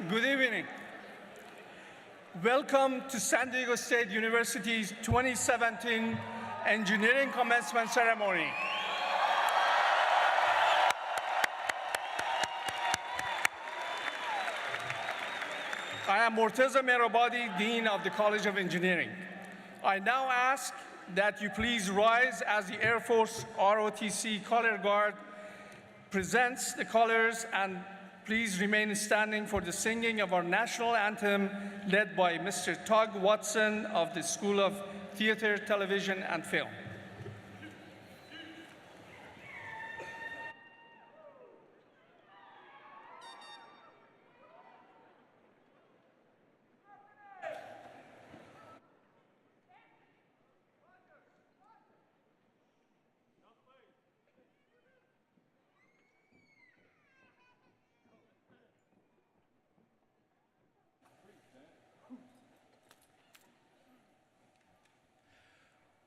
Good evening. Welcome to San Diego State University's 2017 Engineering Commencement Ceremony. I am Morteza Mehrabadi, Dean of the College of Engineering. I now ask that you please rise as the Air Force ROTC Color Guard presents the colors, and please remain standing for the singing of our national anthem led by Mr. Tug Watson of the School of Theater, Television, and Film.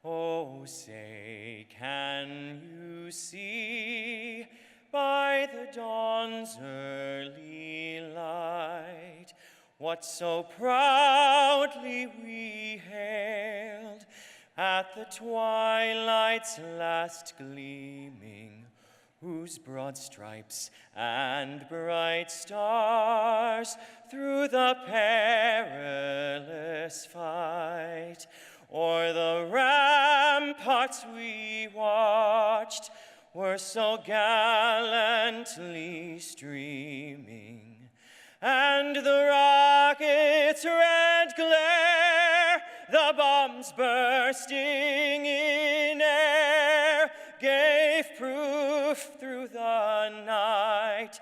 Oh, say, can you see by the dawn's early light what so proudly we hailed at the twilight's last gleaming, whose broad stripes and bright stars through the perilous fight o'er the ramparts we watched were so gallantly streaming, and the rockets' red glare, the bombs bursting in air, gave proof through the night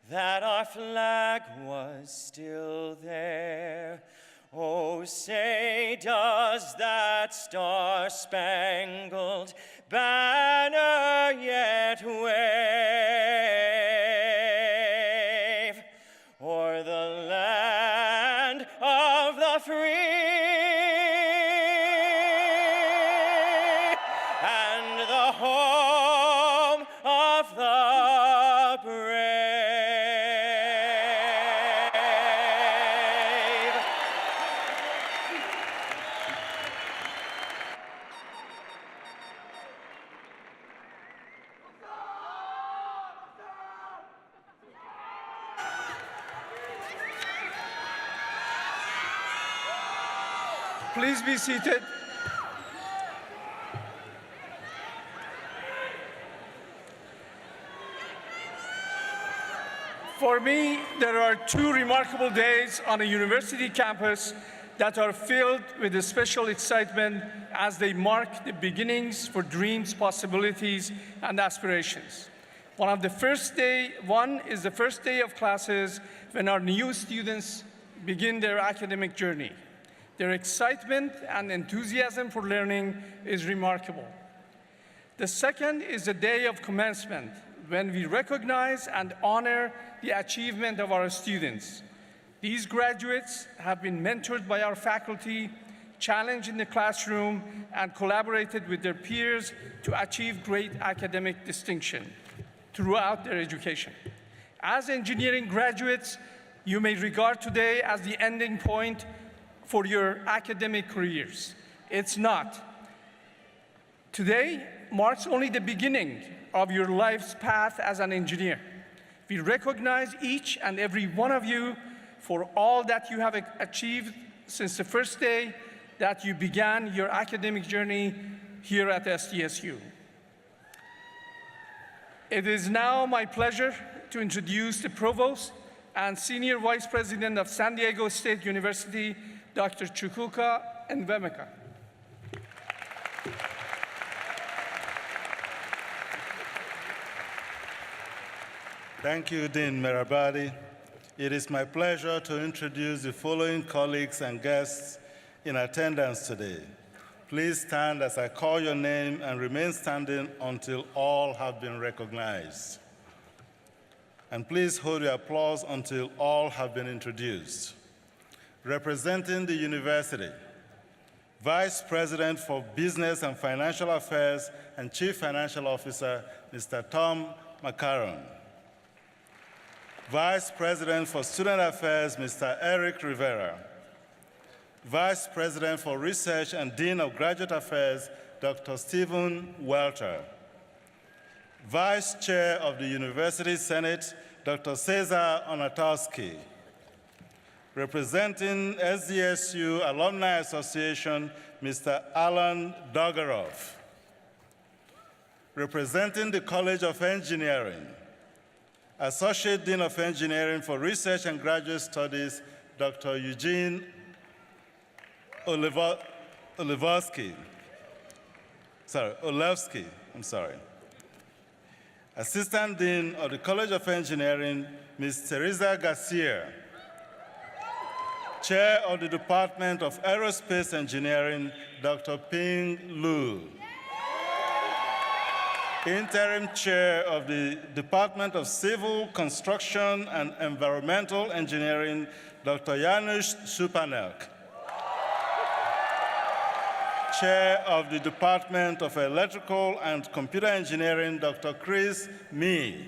that our flag was still there. Oh, say, does that star-spangled banner yet wave o'er the land of the free and the home of the brave? Please be seated. For me, there are two remarkable days on a university campus that are filled with a special excitement as they mark the beginnings for dreams, possibilities, and aspirations. One is the first day of classes when our new students begin their academic journey. Their excitement and enthusiasm for learning is remarkable. The second is the day of commencement, when we recognize and honor the achievement of our students. These graduates have been mentored by our faculty, challenged in the classroom, and collaborated with their peers to achieve great academic distinction throughout their education. As engineering graduates, you may regard today as the ending point for your academic careers. It's not. Today marks only the beginning of your life's path as an engineer. We recognize each and every one of you for all that you have achieved since the first day that you began your academic journey here at SDSU. It is now my pleasure to introduce the Provost and Senior Vice President of San Diego State University, Dr. Chukwuka Nwemeka. Thank you, Dean Mehrabadi. It is my pleasure to introduce the following colleagues and guests in attendance today. Please stand as I call your name and remain standing until all have been recognized. And please hold your applause until all have been introduced. Representing the university, Vice President for Business and Financial Affairs and Chief Financial Officer, Mr. Tom McCarron. Vice President for Student Affairs, Mr. Eric Rivera. Vice President for Research and Dean of Graduate Affairs, Dr. Stephen Welter. Vice Chair of the University Senate, Dr. Cesar Onatowski. Representing SDSU Alumni Association, Mr. Alan Dogarov. Representing the College of Engineering, Associate Dean of Engineering for Research and Graduate Studies, Dr. Eugene Olewski. Assistant Dean of the College of Engineering, Ms. Teresa Garcia. Chair of the Department of Aerospace Engineering, Dr. Ping Lu. Interim Chair of the Department of Civil Construction and Environmental Engineering, Dr. Janusz Supanek. Chair of the Department of Electrical and Computer Engineering, Dr. Chris Mee.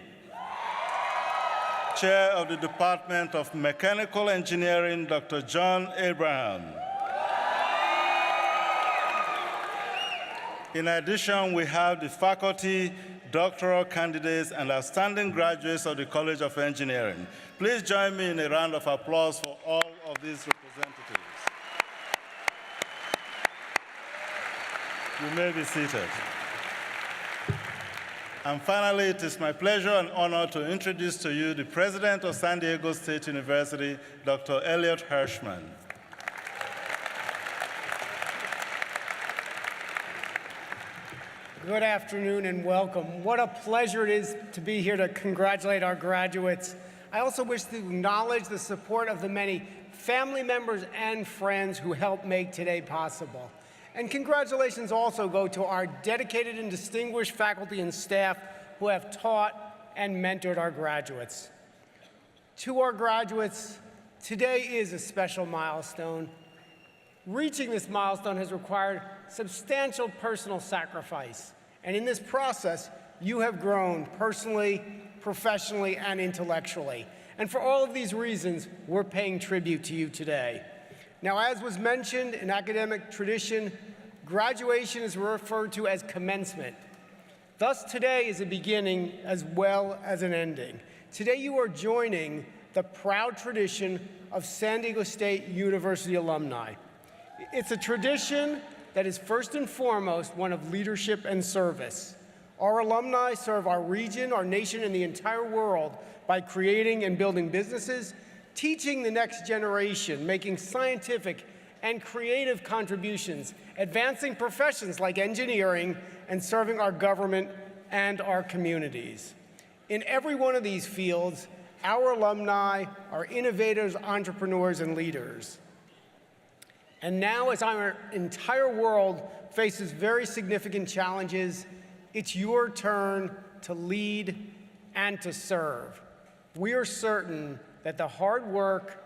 Chair of the Department of Mechanical Engineering, Dr. John Abraham. In addition, we have the faculty, doctoral candidates, and outstanding graduates of the College of Engineering. Please join me in a round of applause for all of these representatives. You may be seated. And finally, it is my pleasure and honor to introduce to you the President of San Diego State University, Dr. Elliot Hirschman. Good afternoon and welcome. What a pleasure it is to be here to congratulate our graduates. I also wish to acknowledge the support of the many family members and friends who helped make today possible. And congratulations also go to our dedicated and distinguished faculty and staff who have taught and mentored our graduates. To our graduates, today is a special milestone. Reaching this milestone has required substantial personal sacrifice. And in this process, you have grown personally, professionally, and intellectually. And for all of these reasons, we're paying tribute to you today. Now, as was mentioned in academic tradition, graduation is referred to as commencement. Thus, today is a beginning as well as an ending. Today, you are joining the proud tradition of San Diego State University alumni. It's a tradition that is first and foremost one of leadership and service. Our alumni serve our region, our nation, and the entire world by creating and building businesses, teaching the next generation, making scientific and creative contributions, advancing professions like engineering, and serving our government and our communities. In every one of these fields, our alumni are innovators, entrepreneurs, and leaders. And now, as our entire world faces very significant challenges, it's your turn to lead and to serve. We are certain that the hard work,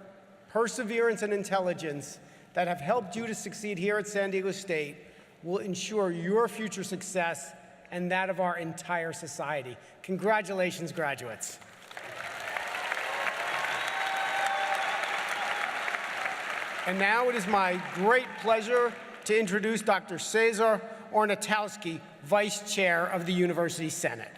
perseverance, and intelligence that have helped you to succeed here at San Diego State will ensure your future success and that of our entire society. Congratulations, graduates. And now it is my great pleasure to introduce Dr. Cesar Onatowski, Vice Chair of the University Senate.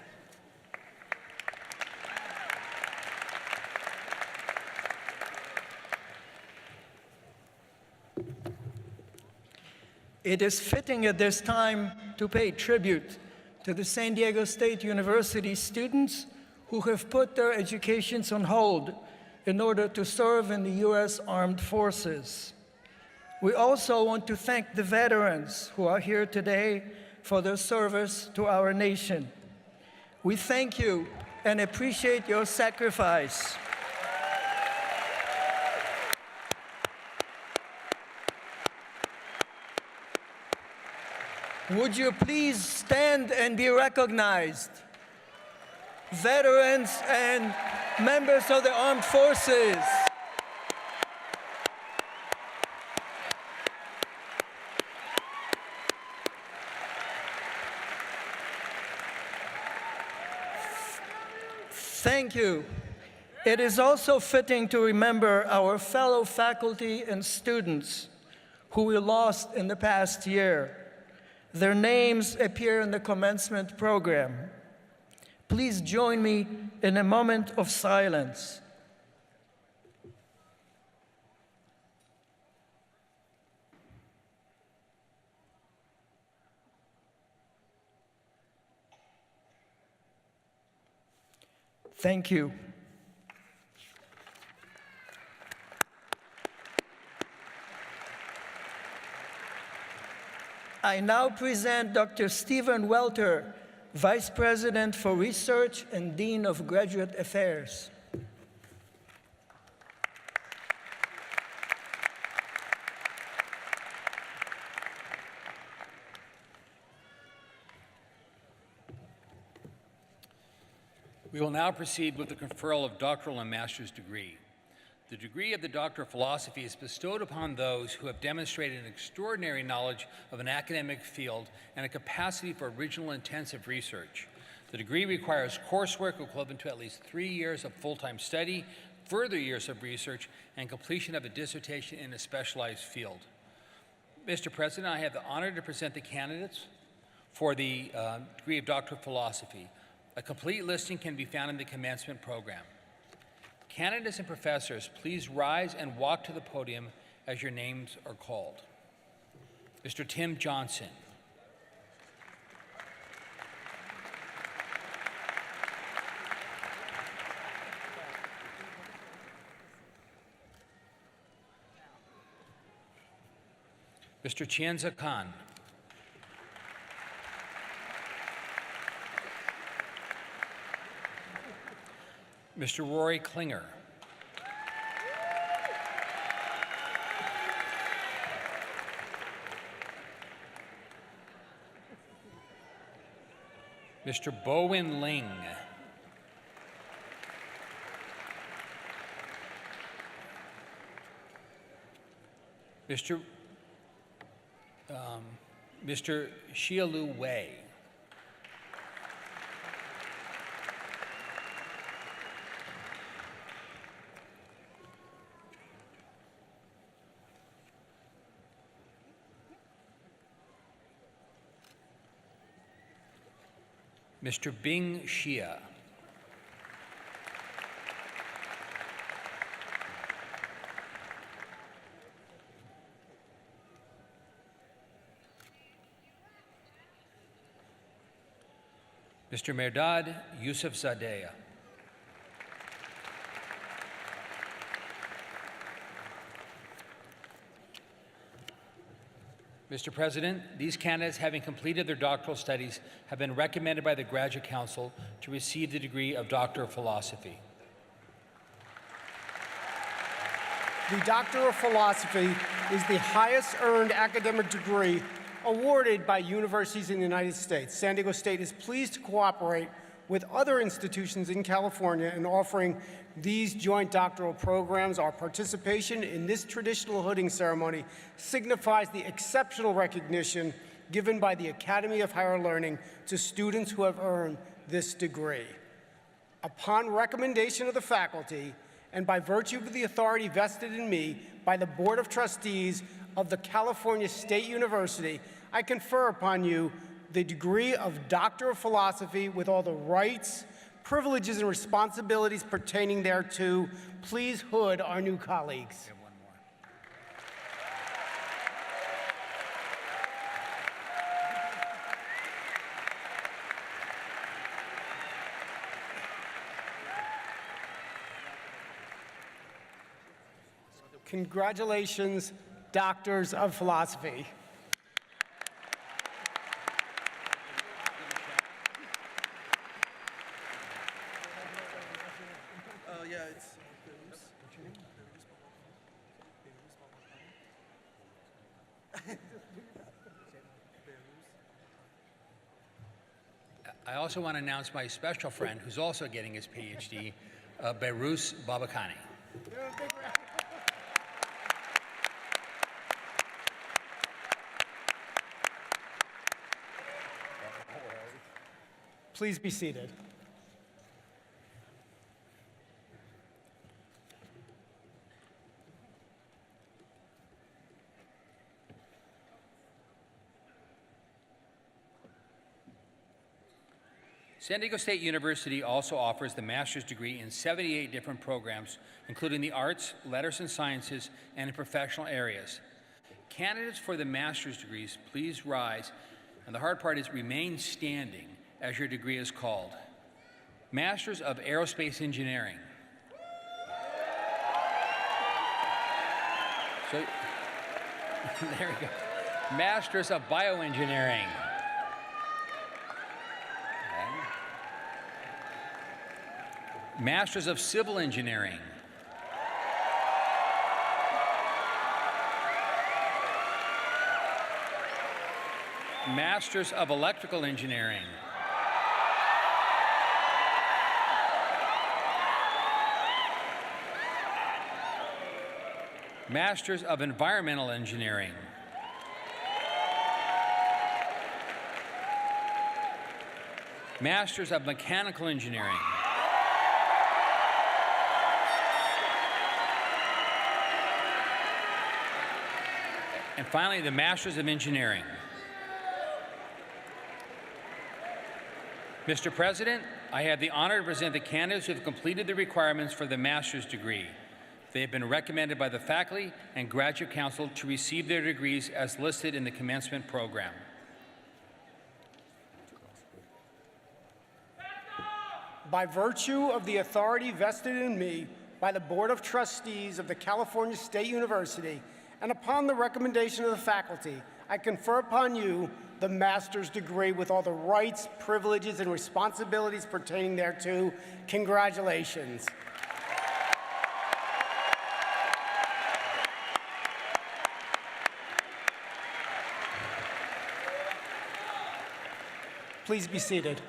It is fitting at this time to pay tribute to the San Diego State University students who have put their educations on hold in order to serve in the U.S. Armed Forces. We also want to thank the veterans who are here today for their service to our nation. We thank you and appreciate your sacrifice. Would you please stand and be recognized? Veterans and members of the armed forces. Thank you. It is also fitting to remember our fellow faculty and students who we lost in the past year. Their names appear in the commencement program. Please join me in a moment of silence. Thank you. I now present Dr. Stephen Welter, Vice President for Research and Dean of Graduate Affairs. We will now proceed with the conferral of doctoral and master's degree. The degree of the Doctor of Philosophy is bestowed upon those who have demonstrated an extraordinary knowledge of an academic field and a capacity for original intensive research. The degree requires coursework equivalent to at least 3 years of full-time study, further years of research, and completion of a dissertation in a specialized field. Mr. President, I have the honor to present the candidates for the degree of Doctor of Philosophy. A complete listing can be found in the commencement program. Candidates and professors, please rise and walk to the podium as your names are called. Mr. Tim Johnson. Mr. Chienza Khan. Mr. Rory Klinger. Mr. Bowen Ling. Mr. Xiaolu Wei. Mr. Bing Xia. Mr. Mehrdad Yousafzadeh. Mr. President, these candidates, having completed their doctoral studies, have been recommended by the Graduate Council to receive the degree of Doctor of Philosophy. The Doctor of Philosophy is the highest earned academic degree awarded by universities in the United States. San Diego State is pleased to cooperate with other institutions in California in offering these joint doctoral programs. Our participation in this traditional hooding ceremony signifies the exceptional recognition given by the Academy of Higher Learning to students who have earned this degree. Upon recommendation of the faculty, and by virtue of the authority vested in me by the Board of Trustees of the California State University, I confer upon you the degree of Doctor of Philosophy with all the rights, privileges, and responsibilities pertaining thereto. Please hood our new colleagues. Congratulations, Doctors of Philosophy. I also want to announce my special friend who's also getting his PhD, Behrus Babakani. Please be seated. San Diego State University also offers the master's degree in 78 different programs, including the arts, letters and sciences, and in professional areas. Candidates for the master's degrees, please rise, and the hard part is remain standing as your degree is called. Masters of Aerospace Engineering. So, there we go. Masters of Bioengineering. Masters of Civil Engineering. Masters of Electrical Engineering. Masters of Environmental Engineering. Masters of Mechanical Engineering. And finally, the Masters of Engineering. Mr. President, I have the honor to present the candidates who have completed the requirements for the master's degree. They have been recommended by the faculty and graduate council to receive their degrees as listed in the commencement program. By virtue of the authority vested in me by the Board of Trustees of the California State University, and upon the recommendation of the faculty, I confer upon you the master's degree with all the rights, privileges, and responsibilities pertaining thereto. Congratulations. Please be seated.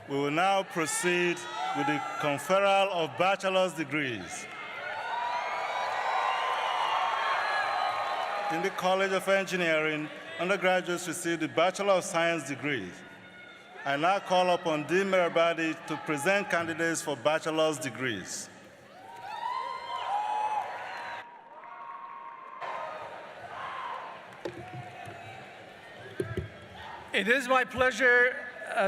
We will now proceed with the conferral of bachelor's degrees. In the College of Engineering, undergraduates receive the Bachelor of Science degrees. I now call upon Dean Merabadi to present candidates for bachelor's degrees. It is my pleasure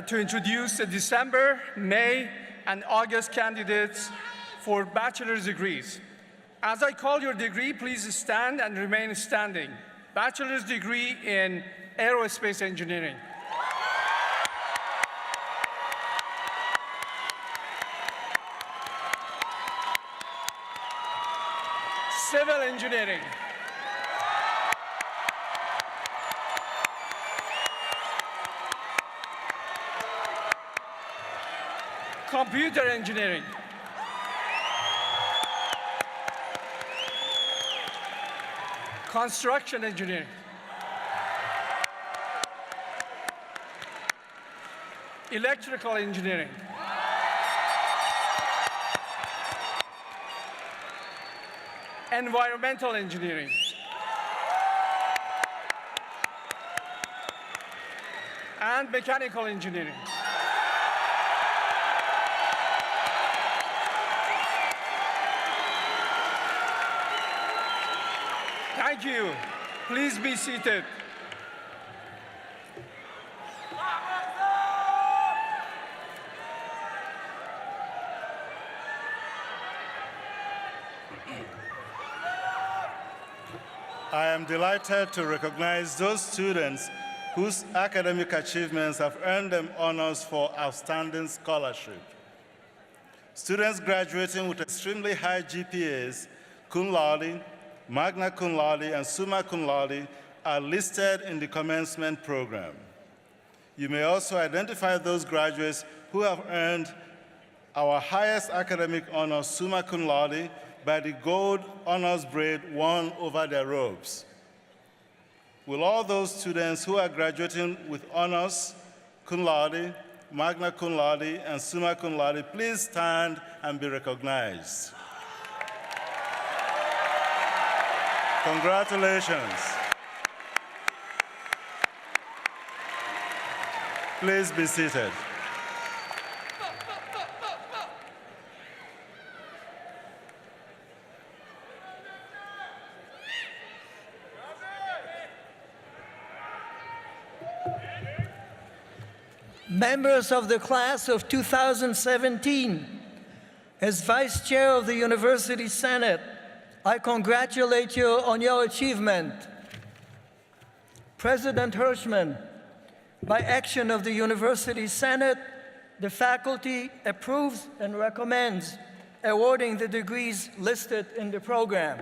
to introduce the December, May, and August candidates for bachelor's degrees. As I call your degree, please stand and remain standing. Bachelor's degree in Aerospace Engineering. Civil Engineering. Computer Engineering. Construction Engineering. Electrical Engineering. Environmental Engineering. And Mechanical Engineering. Thank you. Please be seated. I am delighted to recognize those students whose academic achievements have earned them honors for outstanding scholarship. Students graduating with extremely high GPAs, cum laude, magna cum laude, and summa cum laude are listed in the commencement program. You may also identify those graduates who have earned our highest academic honor, summa cum laude, by the gold honors braid worn over their robes. Will all those students who are graduating with honors, cum laude, magna cum laude, and summa cum laude please stand and be recognized? Congratulations. Please be seated. members of the class of 2017, as Vice Chair of the University Senate, I congratulate you on your achievement. President Hirschman, by action of the University Senate, the faculty approves and recommends awarding the degrees listed in the program.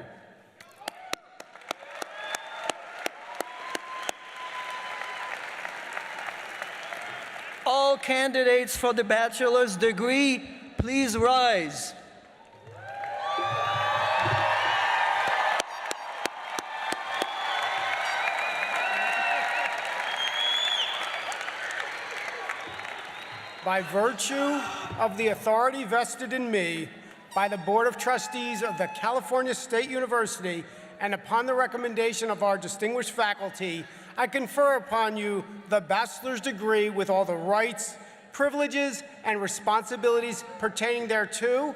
All candidates for the bachelor's degree, please rise. By virtue of the authority vested in me by the Board of Trustees of the California State University, and upon the recommendation of our distinguished faculty, I confer upon you the bachelor's degree with all the rights, privileges, and responsibilities pertaining thereto.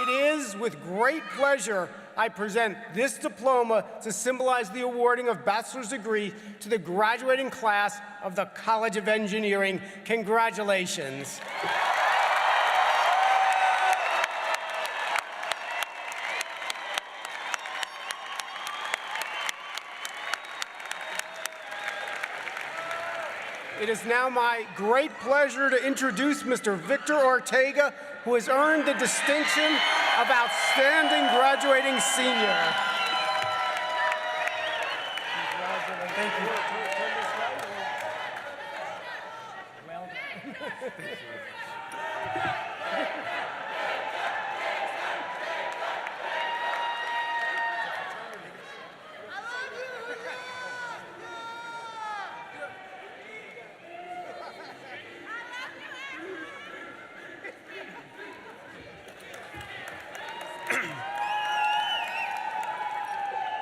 It is with great pleasure I present this diploma to symbolize the awarding of bachelor's degree to the graduating class of the College of Engineering. Congratulations. It is now my great pleasure to introduce Mr. Victor Ortega, who has earned the distinction of Outstanding Graduating Senior. Thank you. Well done.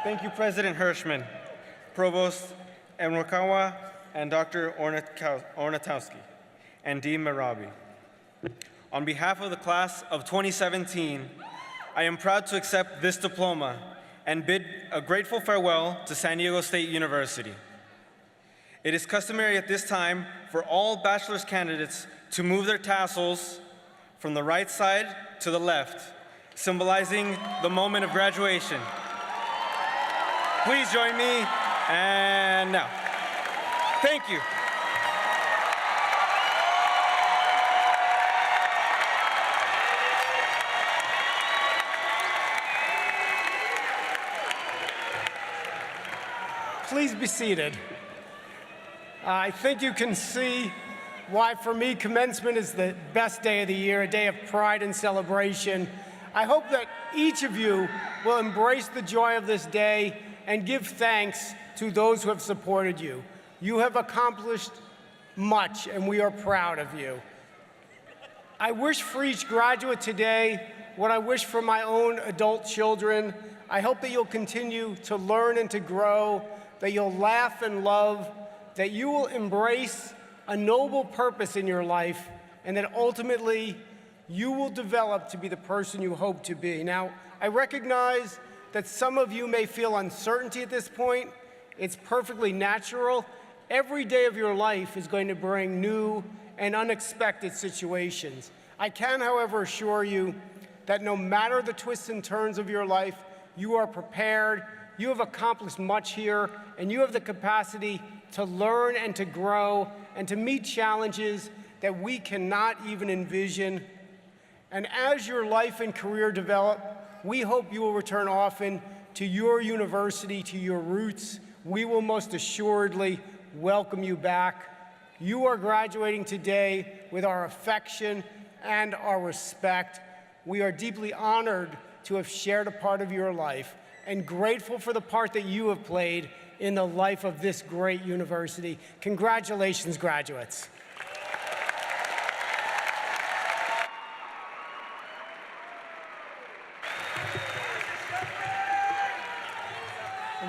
Thank you, President Hirschman, Provost Emrokawa, and Dr. Ornatowski, and Dean Merabi. On behalf of the class of 2017, I am proud to accept this diploma and bid a grateful farewell to San Diego State University. It is customary at this time for all bachelor's candidates to move their tassels from the right side to the left, symbolizing the moment of graduation. Please join me, and now. Thank you. Please be seated. I think you can see why, for me, commencement is the best day of the year, a day of pride and celebration. I hope that each of you will embrace the joy of this day and give thanks to those who have supported you. You have accomplished much, and we are proud of you. I wish for each graduate today what I wish for my own adult children. I hope that you'll continue to learn and to grow, that you'll laugh and love, that you will embrace a noble purpose in your life, and that ultimately you will develop to be the person you hope to be. Now, I recognize that some of you may feel uncertainty at this point. It's perfectly natural. Every day of your life is going to bring new and unexpected situations. I can, however, assure you that no matter the twists and turns of your life, you are prepared, you have accomplished much here, and you have the capacity to learn and to grow and to meet challenges that we cannot even envision. And as your life and career develop, we hope you will return often to your university, to your roots. We will most assuredly welcome you back. You are graduating today with our affection and our respect. We are deeply honored to have shared a part of your life and grateful for the part that you have played in the life of this great university. Congratulations, graduates.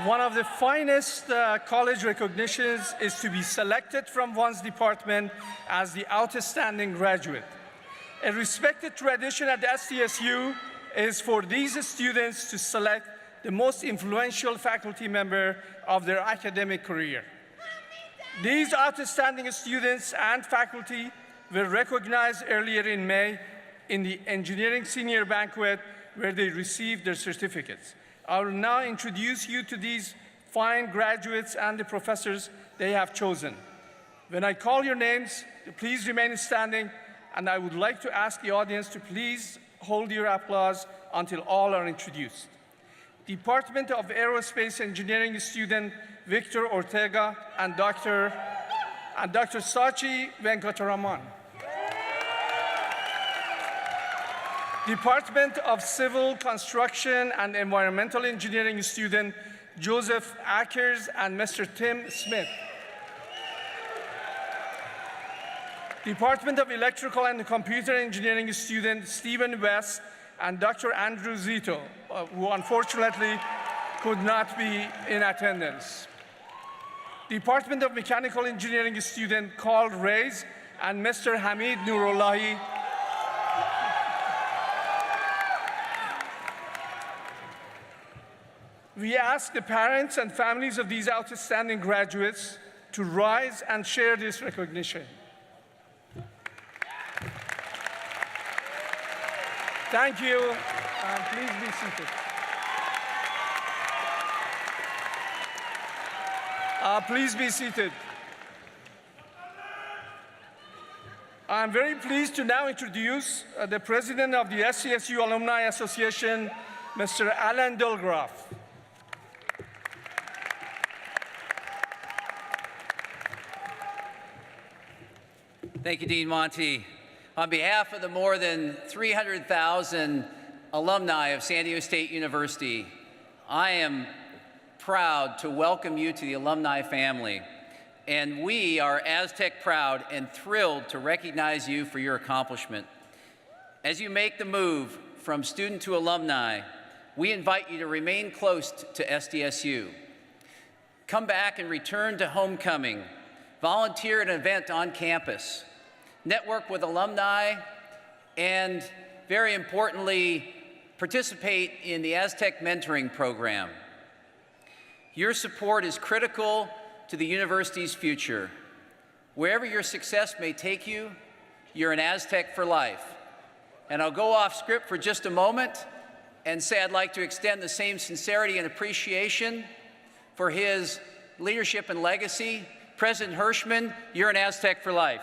One of the finest college recognitions is to be selected from one's department as the outstanding graduate. A respected tradition at the SDSU is for these students to select the most influential faculty member of their academic career. These outstanding students and faculty were recognized earlier in May in the Engineering Senior Banquet where they received their certificates. I will now introduce you to these fine graduates and the professors they have chosen. When I call your names, please remain standing, and I would like to ask the audience to please hold your applause until all are introduced. Department of Aerospace Engineering student Victor Ortega and Dr. Sachi Venkataraman. Department of Civil Construction and Environmental Engineering student Joseph Ackers and Mr. Tim Smith. Department of Electrical and Computer Engineering student Stephen West and Dr. Andrew Zito, who unfortunately could not be in attendance. Department of Mechanical Engineering student Carl Reyes and Mr. Hamid Nurullahi. We ask the parents and families of these outstanding graduates to rise and share this recognition. Thank you, and please be seated. Please be seated. I'm very pleased to now introduce the President of the SCSU Alumni Association, Mr. Alan Delgraff. Thank you, Dean Monty. On behalf of the more than 300,000 alumni of San Diego State University, I am proud to welcome you to the alumni family. And we are Aztec proud and thrilled to recognize you for your accomplishment. As you make the move from student to alumni, we invite you to remain close to SDSU. Come back and return to homecoming. Volunteer at an event on campus. Network with alumni, and very importantly, participate in the Aztec Mentoring Program. Your support is critical to the university's future. Wherever your success may take you, you're an Aztec for life. And I'll go off script for just a moment and say I'd like to extend the same sincerity and appreciation for his leadership and legacy. President Hirschman, you're an Aztec for life.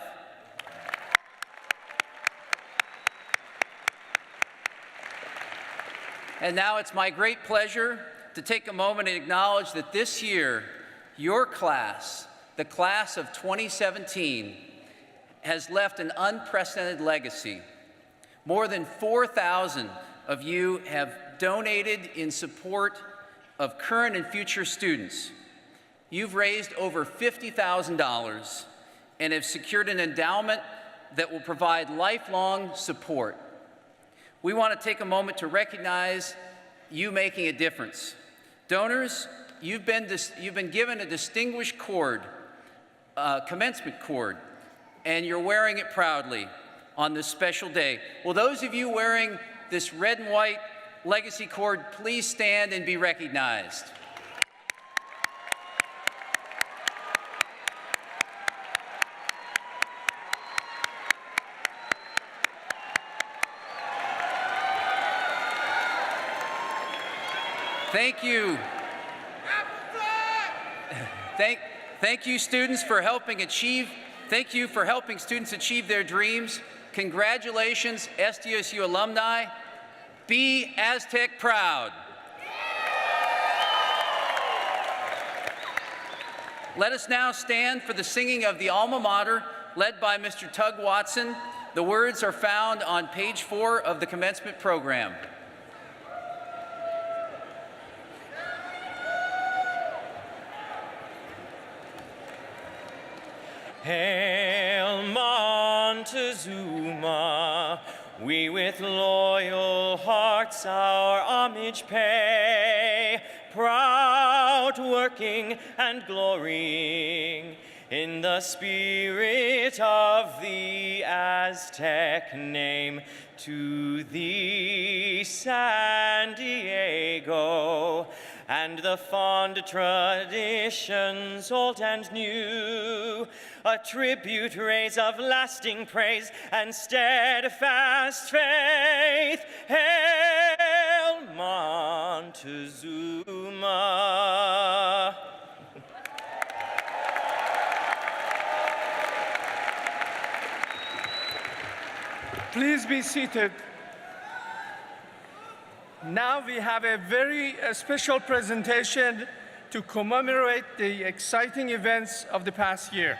And now it's my great pleasure to take a moment and acknowledge that this year, your class, the class of 2017, has left an unprecedented legacy. More than 4,000 of you have donated in support of current and future students. You've raised over $50,000 and have secured an endowment that will provide lifelong support. We want to take a moment to recognize you making a difference. Donors, you've been given a distinguished cord, commencement cord, and you're wearing it proudly on this special day. Will those of you wearing this red and white legacy cord please stand and be recognized? Thank you. Thank you, students, for helping students achieve their dreams. Congratulations, SDSU alumni. Be Aztec proud. Let us now stand for the singing of the alma mater, led by Mr. Tug Watson. The words are found on page 4 of the commencement program. Hail Montezuma, we with loyal hearts our homage pay, proud working and glorying in the spirit of the Aztec name. To thee, San Diego, and the fond traditions old and new, a tribute raise of lasting praise and steadfast faith. Hail Montezuma. Please be seated. Now we have a very special presentation to commemorate the exciting events of the past year.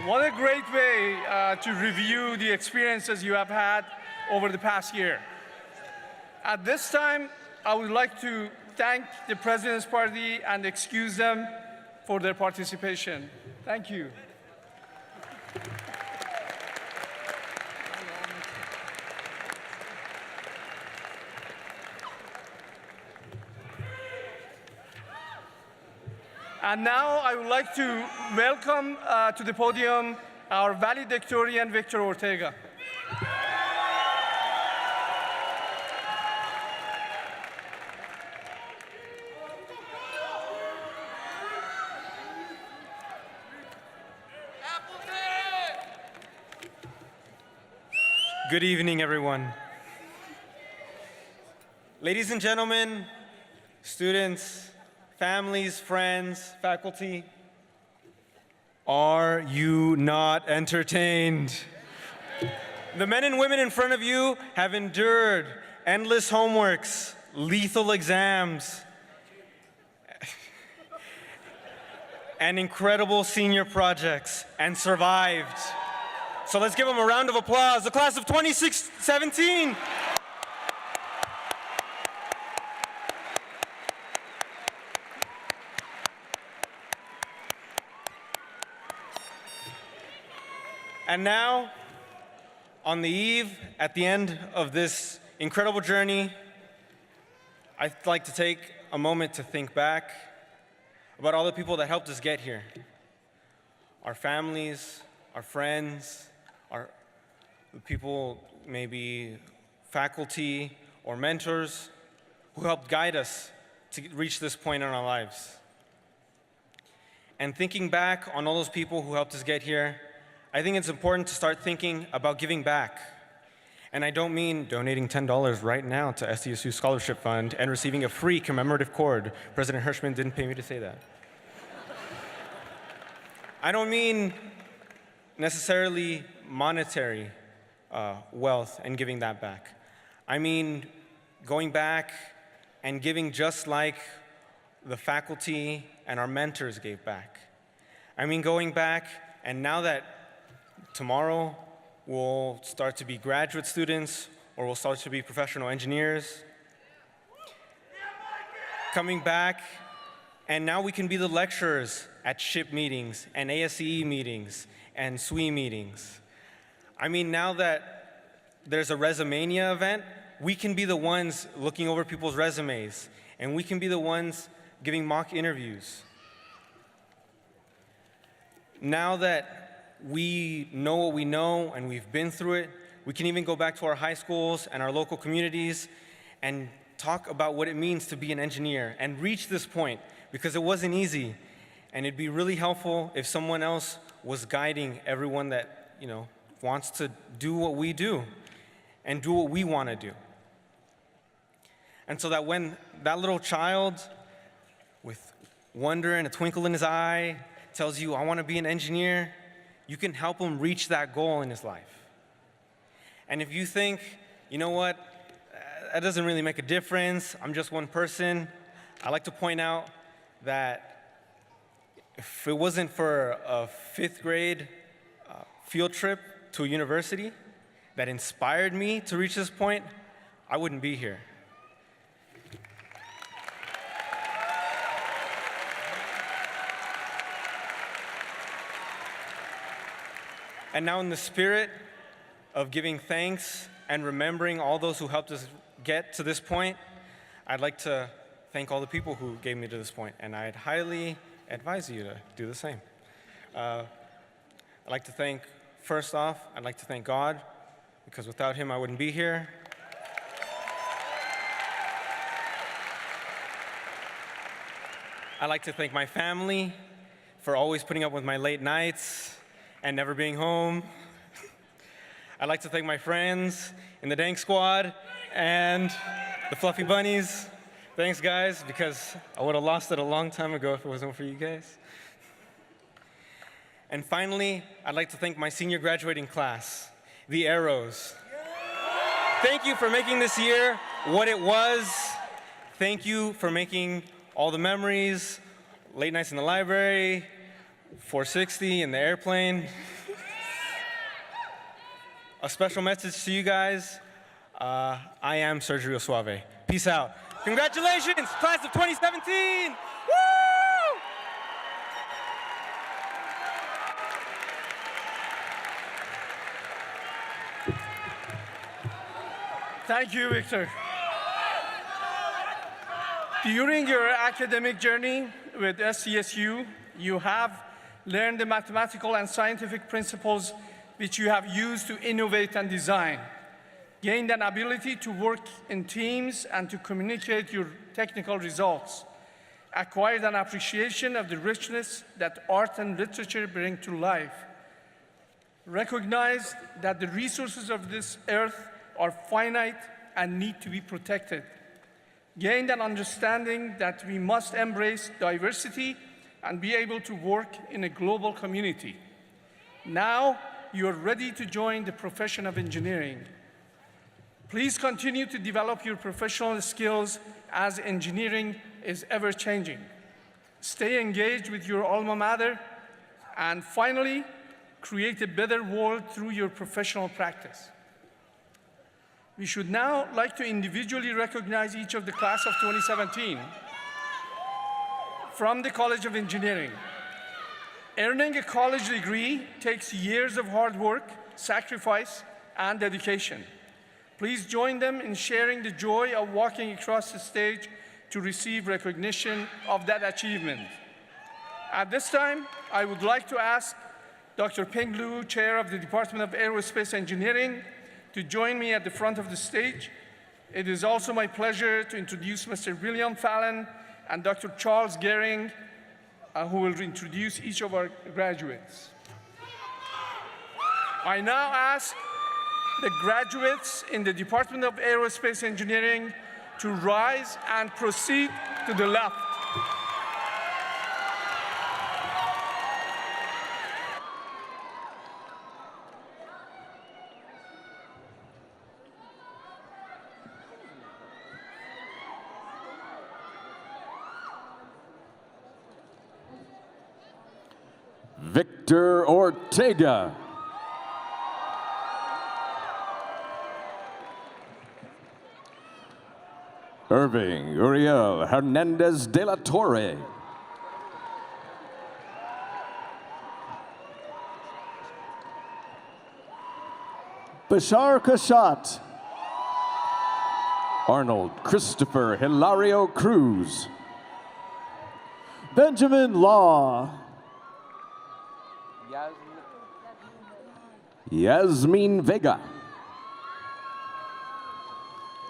What a great way to review the experiences you have had over the past year. At this time, I would like to thank the President's Party and excuse them for their participation. Thank you. And now I would like to welcome to the podium our valedictorian, Victor Ortega. Good evening, everyone. Ladies and gentlemen, students, families, friends, faculty, are you not entertained? The men and women in front of you have endured endless homeworks, lethal exams, and incredible senior projects, and survived. So let's give them a round of applause. The class of 2017. And now, on the eve, at the end of this incredible journey, I'd like to take a moment to think back about all the people that helped us get here. Our families, our friends, our people, maybe faculty or mentors, who helped guide us to reach this point in our lives. And thinking back on all those people who helped us get here, I think it's important to start thinking about giving back And I don't mean donating $10 right now to SDSU Scholarship Fund and receiving a free commemorative cord. President Hirschman didn't pay me to say that. I don't mean necessarily monetary wealth and giving that back. I mean going back and giving just like the faculty and our mentors gave back. I mean going back, and now that tomorrow we'll start to be graduate students or we'll start to be professional engineers, coming back, and now we can be the lecturers at SHIP meetings and ASCE meetings and SWE meetings. I mean, now that there's a Resumania event, we can be the ones looking over people's resumes, and we can be the ones giving mock interviews. Now that we know what we know and we've been through it, we can even go back to our high schools and our local communities and talk about what it means to be an engineer and reach this point, because it wasn't easy. And it'd be really helpful if someone else was guiding everyone that, wants to do what we do and do what we want to do. And so that when that little child with wonder and a twinkle in his eye tells you, I want to be an engineer, you can help him reach that goal in his life. And if you think, you know what, that doesn't really make a difference, I'm just one person, I like to point out that if it wasn't for a 5th grade field trip to a university that inspired me to reach this point, I wouldn't be here. And now in the spirit of giving thanks and remembering all those who helped us get to this point, I'd like to thank all the people who gave me to this point, and I'd highly advise you to do the same. I'd like to thank, first off, I'd like to thank God, because without him I wouldn't be here. I'd like to thank my family for always putting up with my late nights and never being home. I'd like to thank my friends in the Dank Squad and the Fluffy Bunnies. Thanks, guys, because I would have lost it a long time ago if it wasn't for you guys. And finally, I'd like to thank my senior graduating class, the Arrows. Thank you for making this year what it was. Thank you for making all the memories, late nights in the library, 460 in the airplane. A special message to you guys. I am Sergio Suave. Peace out. Congratulations, class of 2017! Woo! Thank you, Victor. During your academic journey with SDSU, you have learned the mathematical and scientific principles which you have used to innovate and design, gained an ability to work in teams and to communicate your technical results, acquired an appreciation of the richness that art and literature bring to life, recognized that the resources of this earth are finite and need to be protected, gained an understanding that we must embrace diversity and be able to work in a global community. Now, you are ready to join the profession of engineering. Please continue to develop your professional skills as engineering is ever-changing. Stay engaged with your alma mater, and finally, create a better world through your professional practice. We should now like to individually recognize each of the class of 2017 from the College of Engineering. Earning a college degree takes years of hard work, sacrifice, and dedication. Please join them in sharing the joy of walking across the stage to receive recognition of that achievement. At this time, I would like to ask Dr. Peng Lu, Chair of the Department of Aerospace Engineering, to join me at the front of the stage. It is also my pleasure to introduce Mr. William Fallon and Dr. Charles Gehring, who will introduce each of our graduates. I now ask the graduates in the Department of Aerospace Engineering to rise and proceed to the left. Victor Ortega. Irving Uriel Hernandez de la Torre. Bashar Kashat. Arnold Christopher Hilario Cruz. Benjamin Law. Yasmin Vega.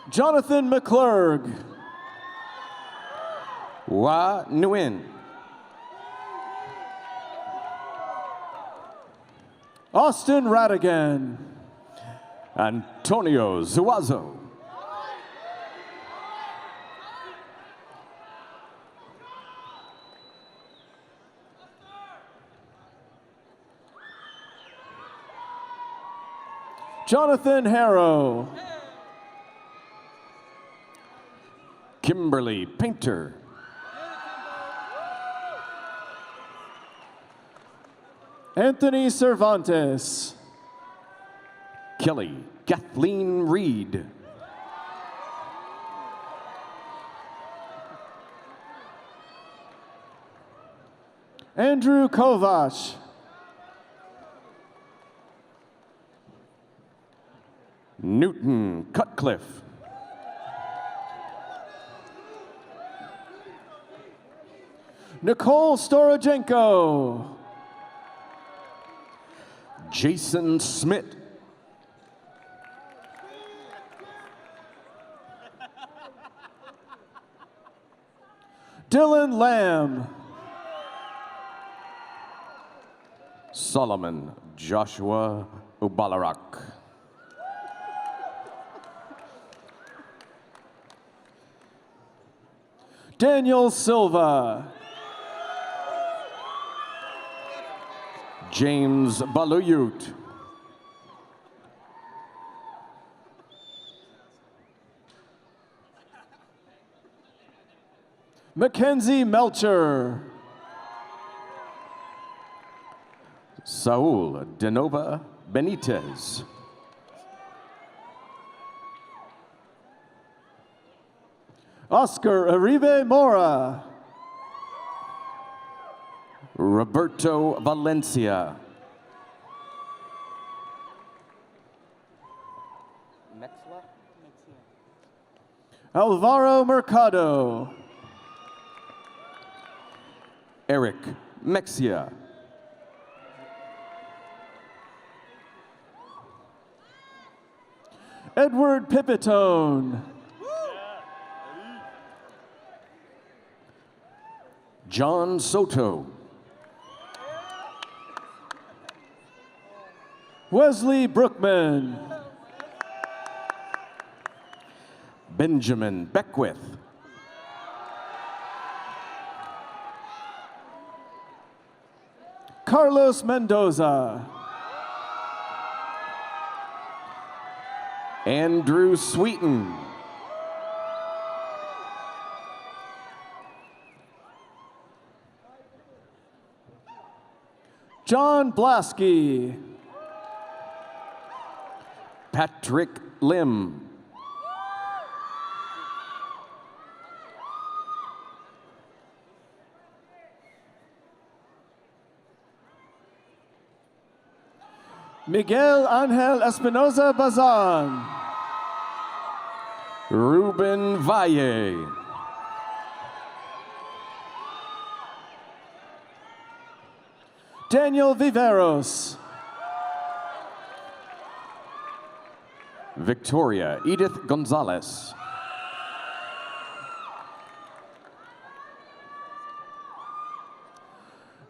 Jonathan McClurg. Wa Nguyen. Austin Radigan. Antonio Zuazo. Jonathan Harrow. Kimberly Painter. Anthony Cervantes. Kelly Kathleen Reed. Andrew Kovac. Newton Cutcliffe. Nicole Storojenko. Jason Smith. Dylan Lamb. Solomon Joshua Ubalarak. Daniel Silva. James Baluyut. Mackenzie Melcher. Saul Denova Benitez. Oscar Aribe Mora. Roberto Valencia. Alvaro Mercado. Eric Mexia. Edward Pipitone. John Soto. Wesley Brookman. Benjamin Beckwith. Carlos Mendoza. Andrew Sweeten. John Blasky. Patrick Lim. Miguel Angel Espinoza Bazan. Ruben Valle. Daniel Viveros. Victoria Edith Gonzalez.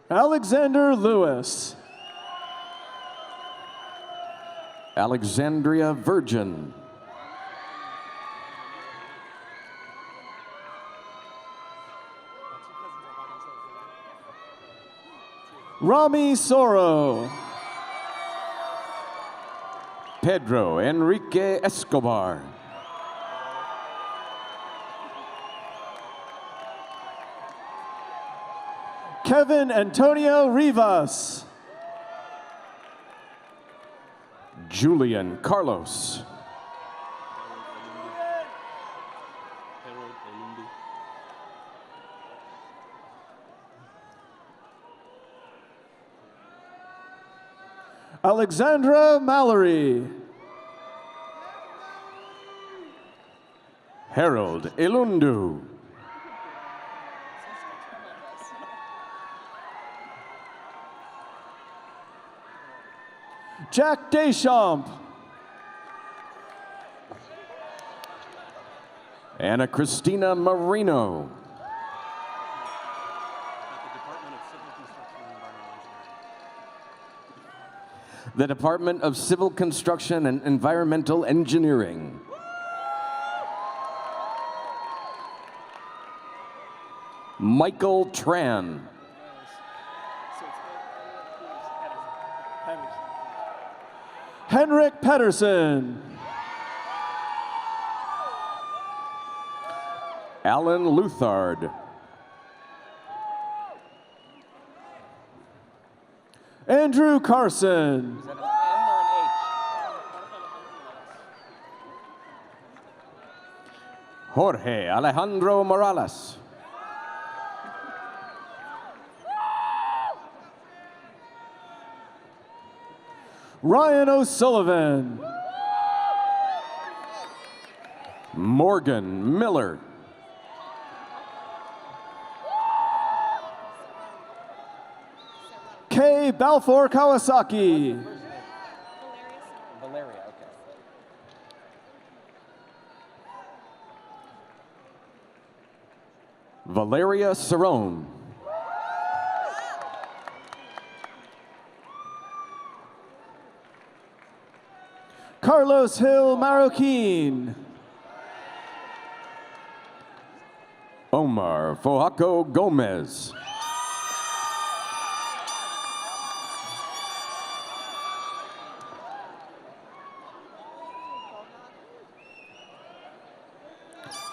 Alexander Lewis. Alexandria Virgin. Rami Soro. Pedro Enrique Escobar. Kevin Antonio Rivas. Julian Carlos. Alexandra Mallory. Harold Elundu. Jack Deschamps. Anna Christina Marino. The Department of Civil Construction and Environmental Engineering. Michael Tran. Henrik Pedersen. Alan Luthard. Andrew Carson. Jorge Alejandro Morales. Ryan O'Sullivan. Morgan Miller. Kay Balfour Kawasaki. Valeria, okay. Valeria Cerrone. Carlos Hill Marroquin. Omar Fojaco Gomez.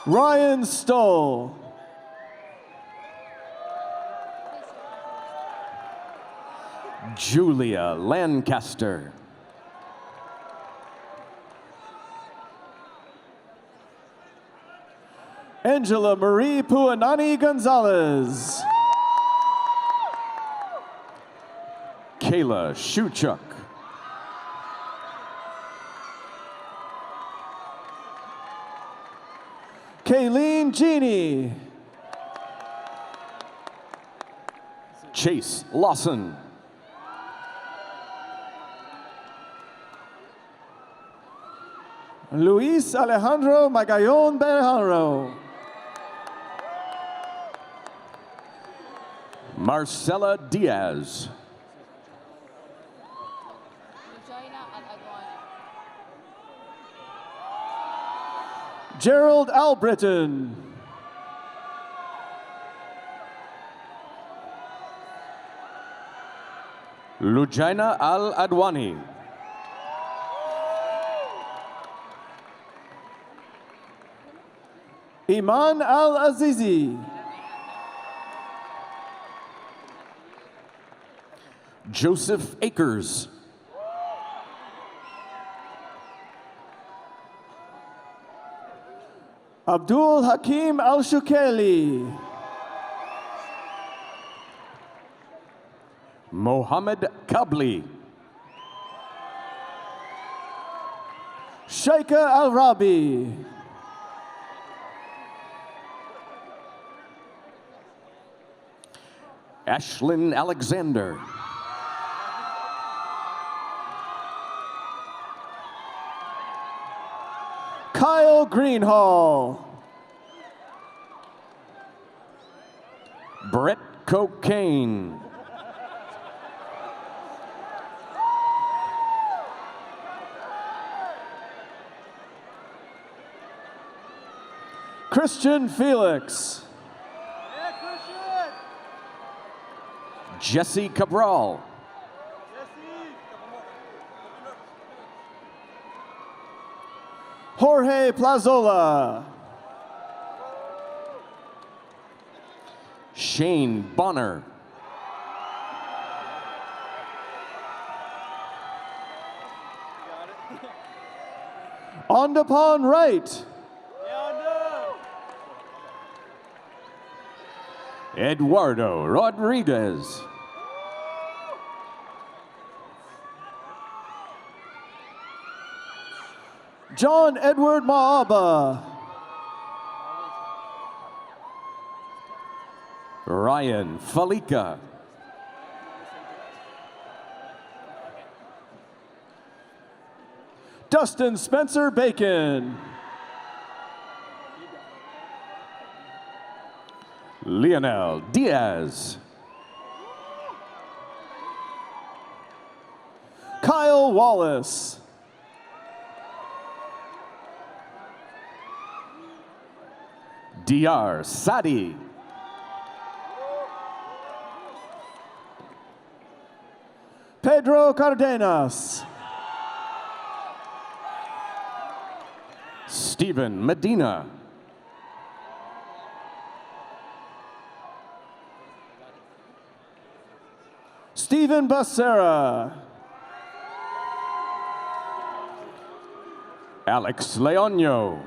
Ryan Stoll. Julia Lancaster. Angela Marie Puanani Gonzalez. Kayla Shuchuk. Kayleen Genie. Chase Lawson. Luis Alejandro Magallon Berjaro. Marcela Diaz. Gerald Albritton. Lujaina Al Adwani. Iman Al Azizi. Joseph Akers. Abdul Hakim Al Shukeli. Mohammed Kabli. Shaika Al Rabi. Ashlyn Alexander. Kyle Greenhall. Brett Cocaine. Christian Felix. Jesse Cabral. Jorge Plazola. Shane Bonner. Ondapon Wright. Eduardo Rodriguez. John Edward Maaba. Ryan Falika. Dustin Spencer Bacon. Lionel Diaz. Kyle Wallace. DR Sadi. Pedro Cardenas. Stephen Medina. Stephen Becerra. Alex Leonio.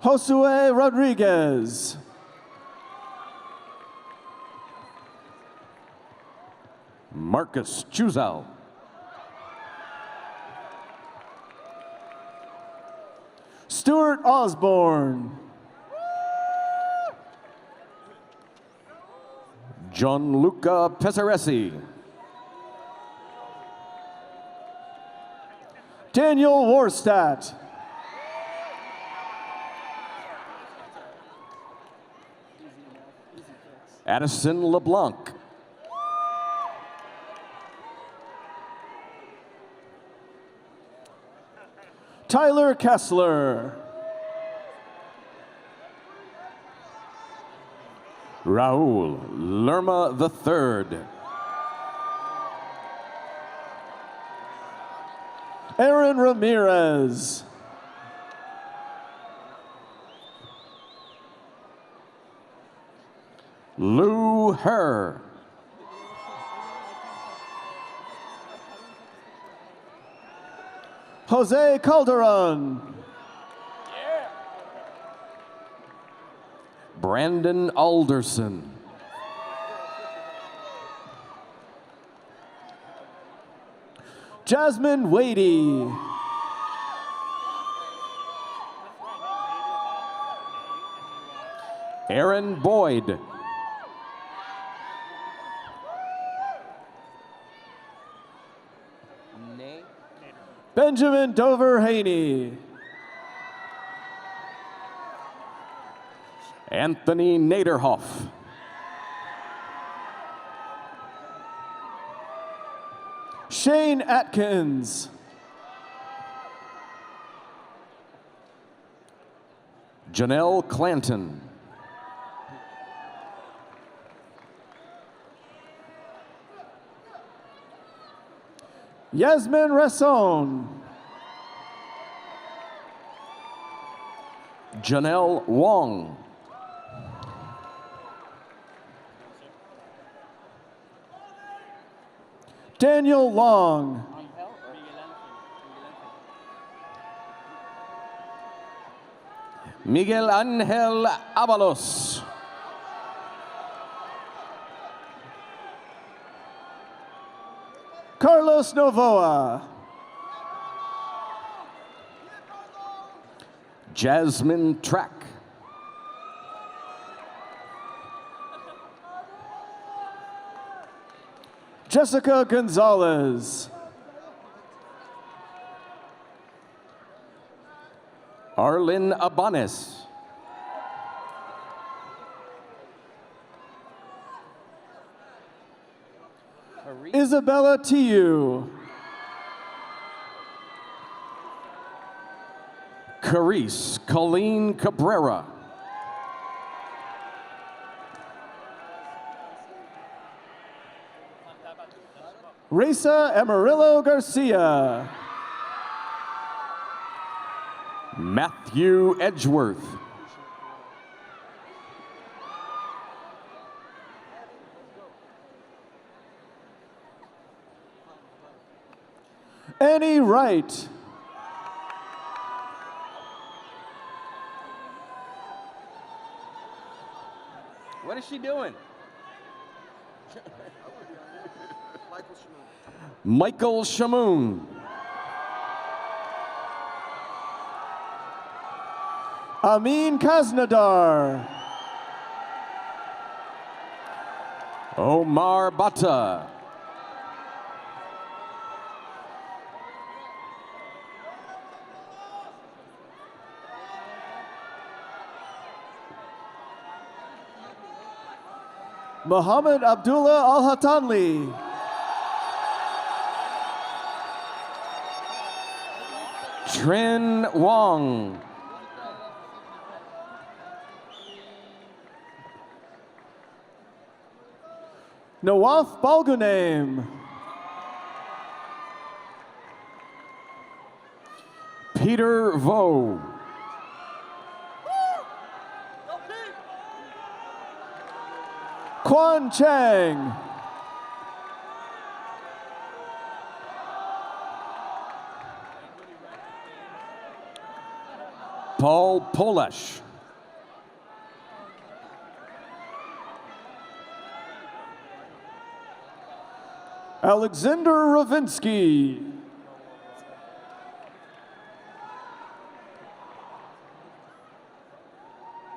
Josue Rodriguez. Marcus Chuzal. Stuart Osborne. Gianluca Pesaresi. Daniel Warstadt. Addison LeBlanc. Tyler Kessler. Raul Lerma III. Aaron Ramirez. Lou Herr. Jose Calderon. Brandon Alderson. Jasmine Wadey. Aaron Boyd. Benjamin Dover Haney. Anthony Naderhoff. Shane Atkins. Janelle Clanton. Yasmin Resson. Janelle Wong. Daniel Long. Miguel Angel Avalos. Carlos Novoa. Jasmine Track. Jessica Gonzalez. Arlene Abanes. Isabella Tiu. Carice Colleen Cabrera. Risa Amarillo Garcia. Matthew Edgeworth. Annie Wright. What is she doing? Michael Shamoon. Amin Kaznadar. Omar Bata. Muhammad Abdullah Al-Hatanli. Trin Wong. Nawaf Balgunaim. Peter Vo. Quan Chang. Paul Polesh. Alexander Ravinsky.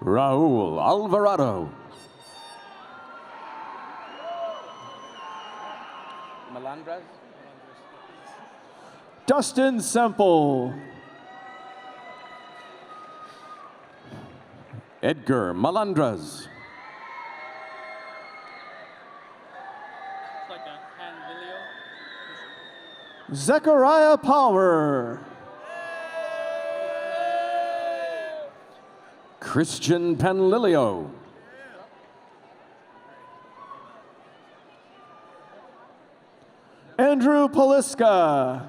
Raul Alvarado. Melandras. Dustin Semple. Edgar Malandras. Zechariah Power. Christian Panlilio. Andrew Poliska.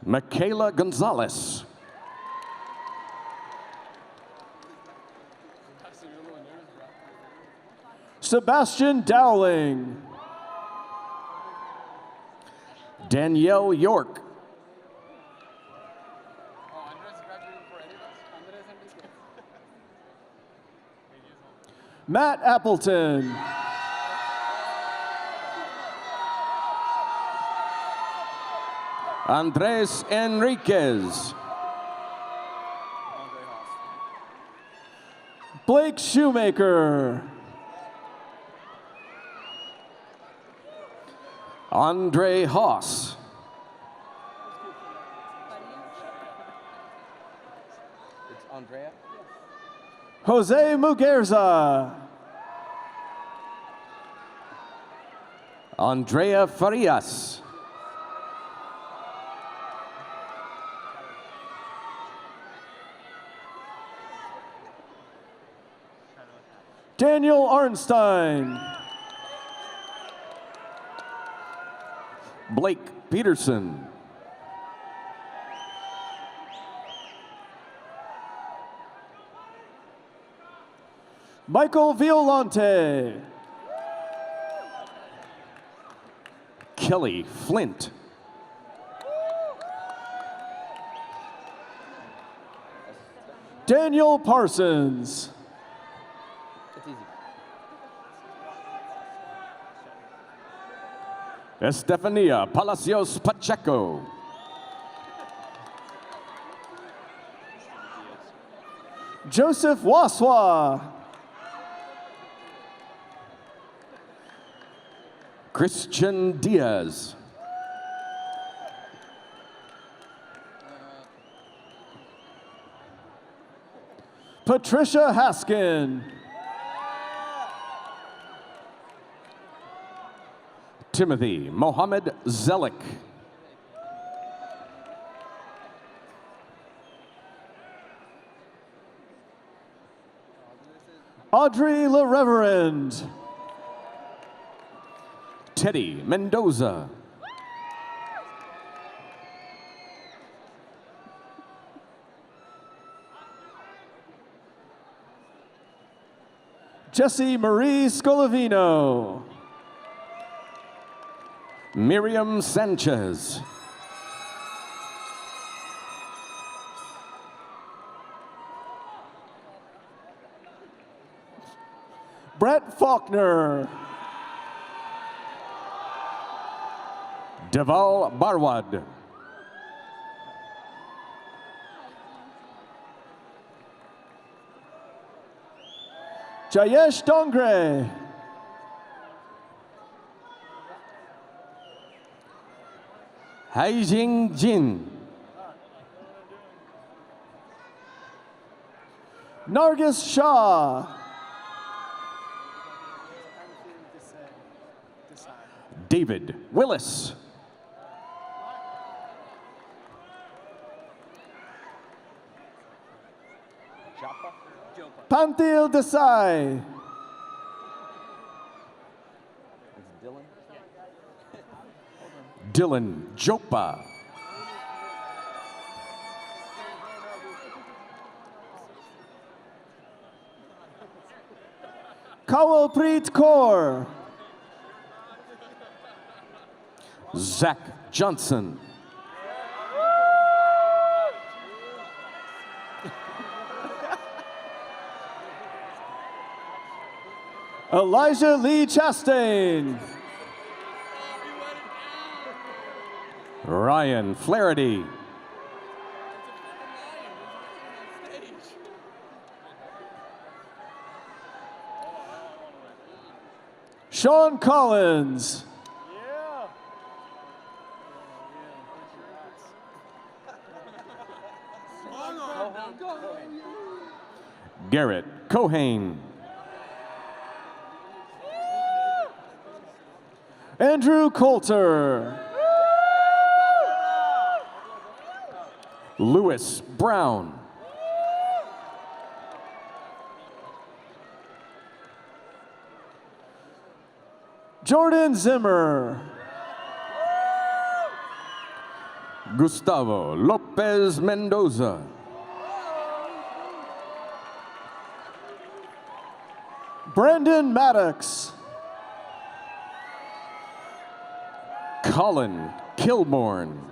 Michaela Gonzalez. Sebastian Dowling. Danielle York. Matt Appleton. Andres Enriquez. Blake Shoemaker. Andre Haas. It's Andrea. Jose Muguerza. Andrea Farias. Daniel Arnstein. Blake Peterson. Michael Violante. Kelly Flint. Daniel Parsons. Estefania Palacios Pacheco. Joseph Waswa. Christian Diaz. Patricia Haskin. Timothy Mohammed Zelik. Audrey LaReverend. Teddy Mendoza. Jessie Marie Scolavino. Miriam Sanchez. Brett Faulkner. Deval Barwad. Jayesh Dongre. Haijing Jin. Nargis Shah. David Willis. Panthil Desai. Dylan Jopa. Kawalpreet Kaur. Zach Johnson. Elijah Lee Chastain. Ryan Flaherty. Sean Collins. Garrett Cohane. Andrew Coulter. Lewis Brown. Jordan Zimmer. Gustavo Lopez Mendoza. Brandon Maddox. Colin Kilborn.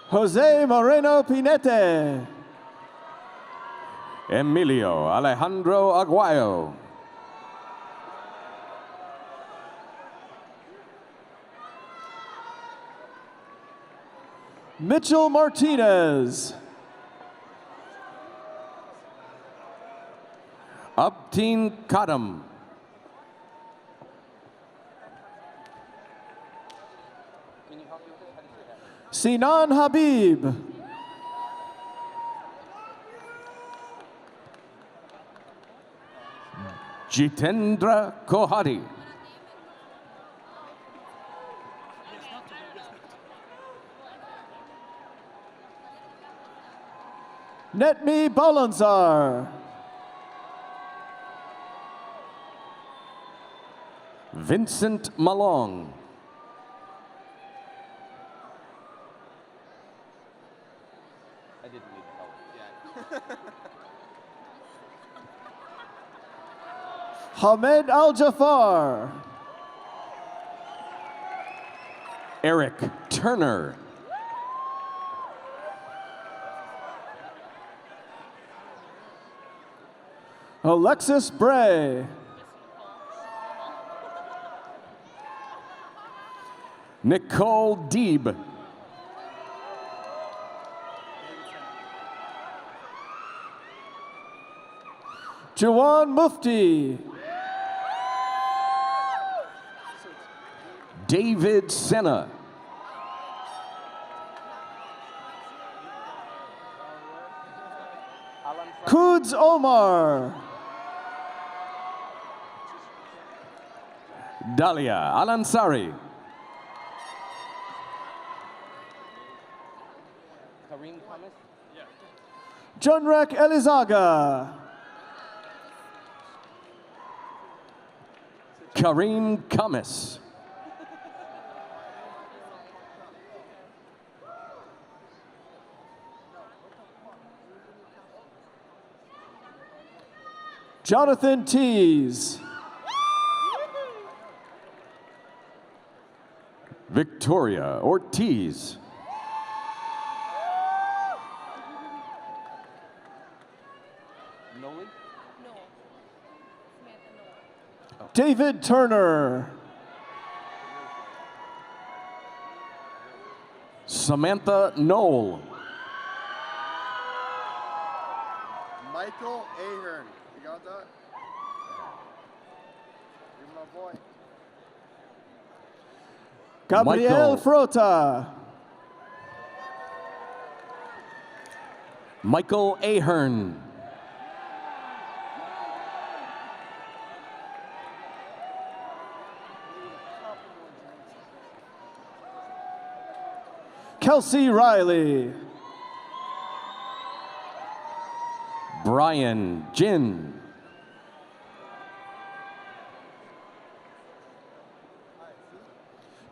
Jose Moreno Pinete. Emilio Alejandro Aguayo. Mitchell Martinez. Abtin Kadam. Sinan Habib. Jitendra Kohati. Netmi Balanzar. Vincent Malong. Hamed Al Jafar. Eric Turner. Alexis Bray. Nicole Deeb. Jawan Mufti. David Senna. Kun James Omar. Dalia Alansari. Junrek Elizaga. Kareem Kamis. Jonathan Tees. Victoria Ortiz. David Turner. Samantha Knoll. Michael Ahern. You got that? You're my boy. Gabriel Michael. Frota. Michael Ahern. Kelsey Riley. Brian Jin.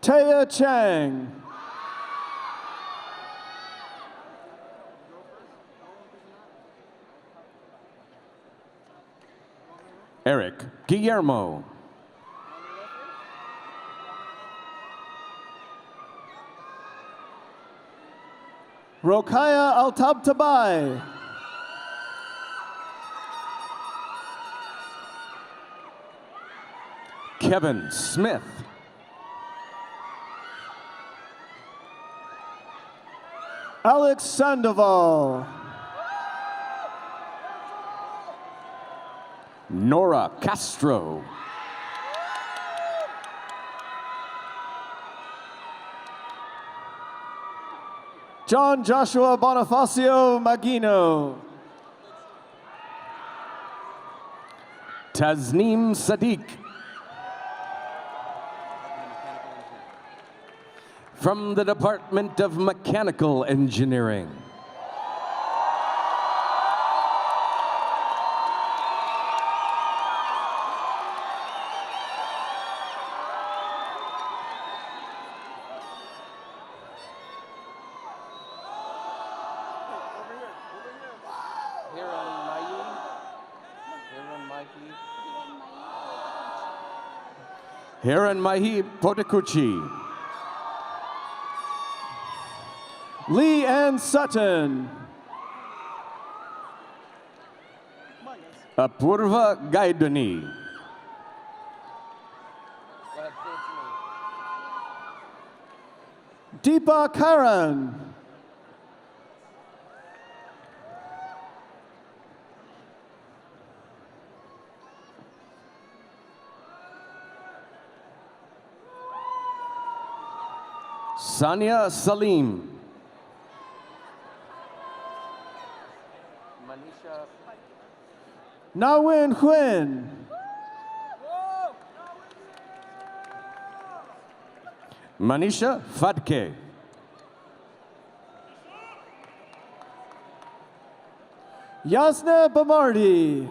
Taya Chang. Eric Guillermo. Rokaya Altabtabai. Kevin Smith. Alex Sandoval. Nora Castro. John Joshua Bonifacio Magino. Tasneem Sadiq. From the Department of Mechanical Engineering. Hiran Mahi Potekuchi. Lee Ann Sutton. Apurva Gaidani. Deepa Karan. Sania Salim. Nawin Huynh. Manisha Fadke. Yasna Bamardi.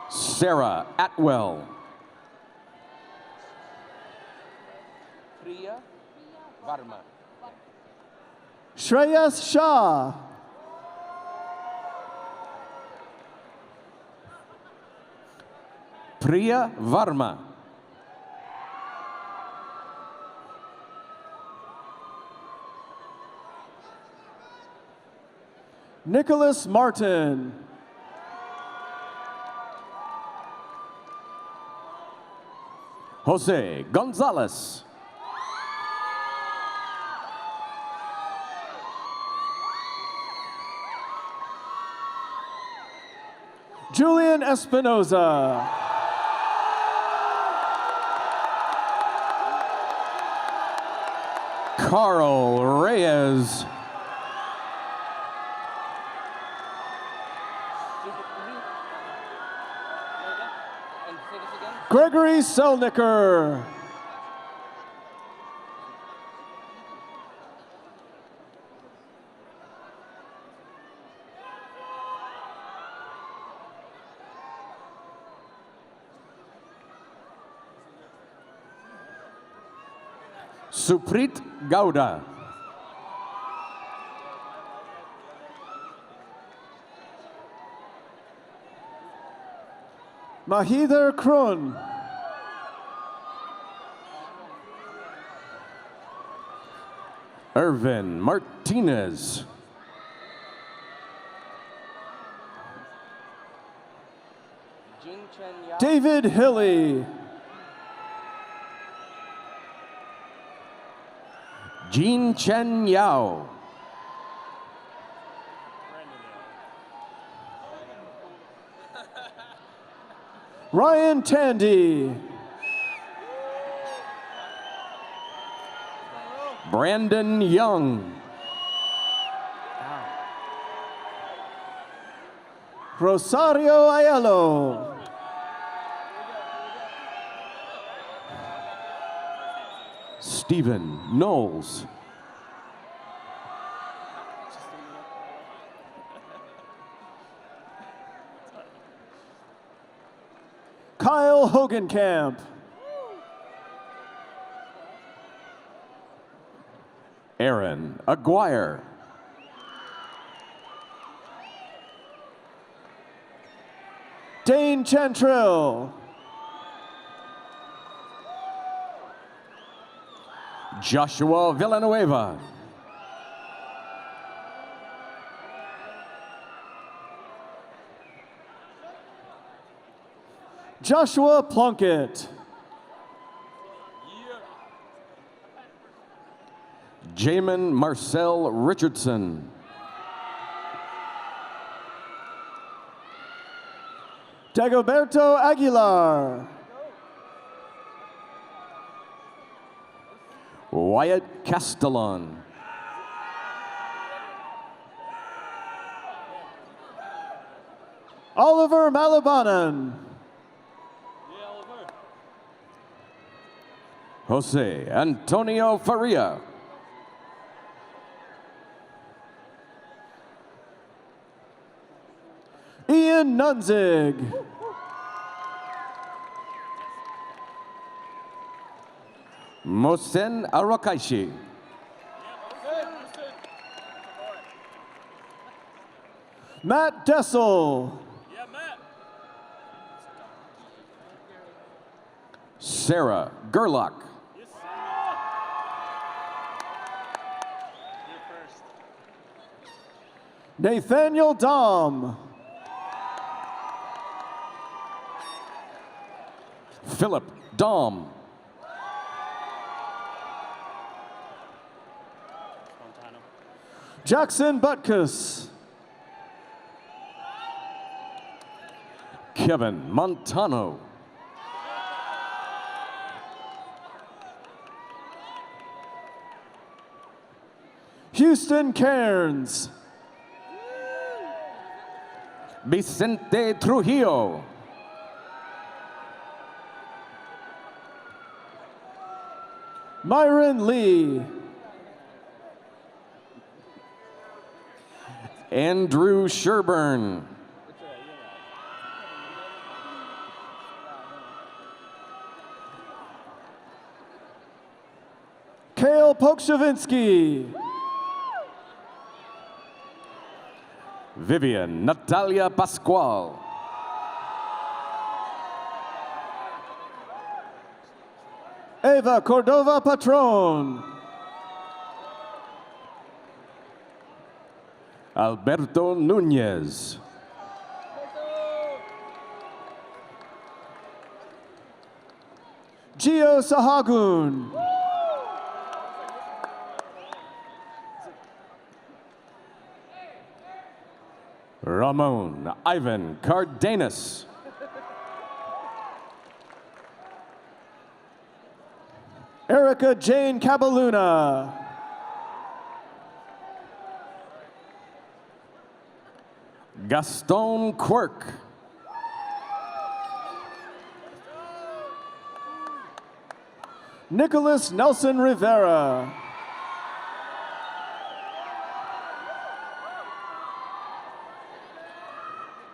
Sarah Atwell. Priya Varma. Shreyas Shah. Priya Varma. Nicholas Martin. Jose Gonzalez. Julian Espinoza. Carl Reyes. Gregory Selnicker. Suprit Gauda. Mahither Krun. Irvin Martinez. David Hilly. Jean Chen Yao. Ryan Tandy. Brandon Young. Rosario Aiello. Stephen Knowles. Kyle Hogenkamp. Aaron Aguirre. Dane Chantrill. Joshua Villanueva. Joshua Plunkett. Jamin Marcel Richardson. Dagoberto Aguilar. Wyatt Castellon. Oliver Malabanan. Jose Antonio Faria. Ian Nunzig. Mohsen Arakaishi. Matt Dessel. Sarah Gerlach. Nathaniel Dom. Philip Dom. Jackson Butkus. Kevin Montano. Houston Cairns. Vicente Trujillo. Myron Lee. Andrew Sherburne. Kale Pokshavinsky. Vivian Natalia Pascual. Eva Cordova Patron. Alberto Nunez. Gio Sahagun. Ramon Ivan Cardenas. Erica Jane Cabaluna. Gaston Quirk. Nicholas Nelson Rivera.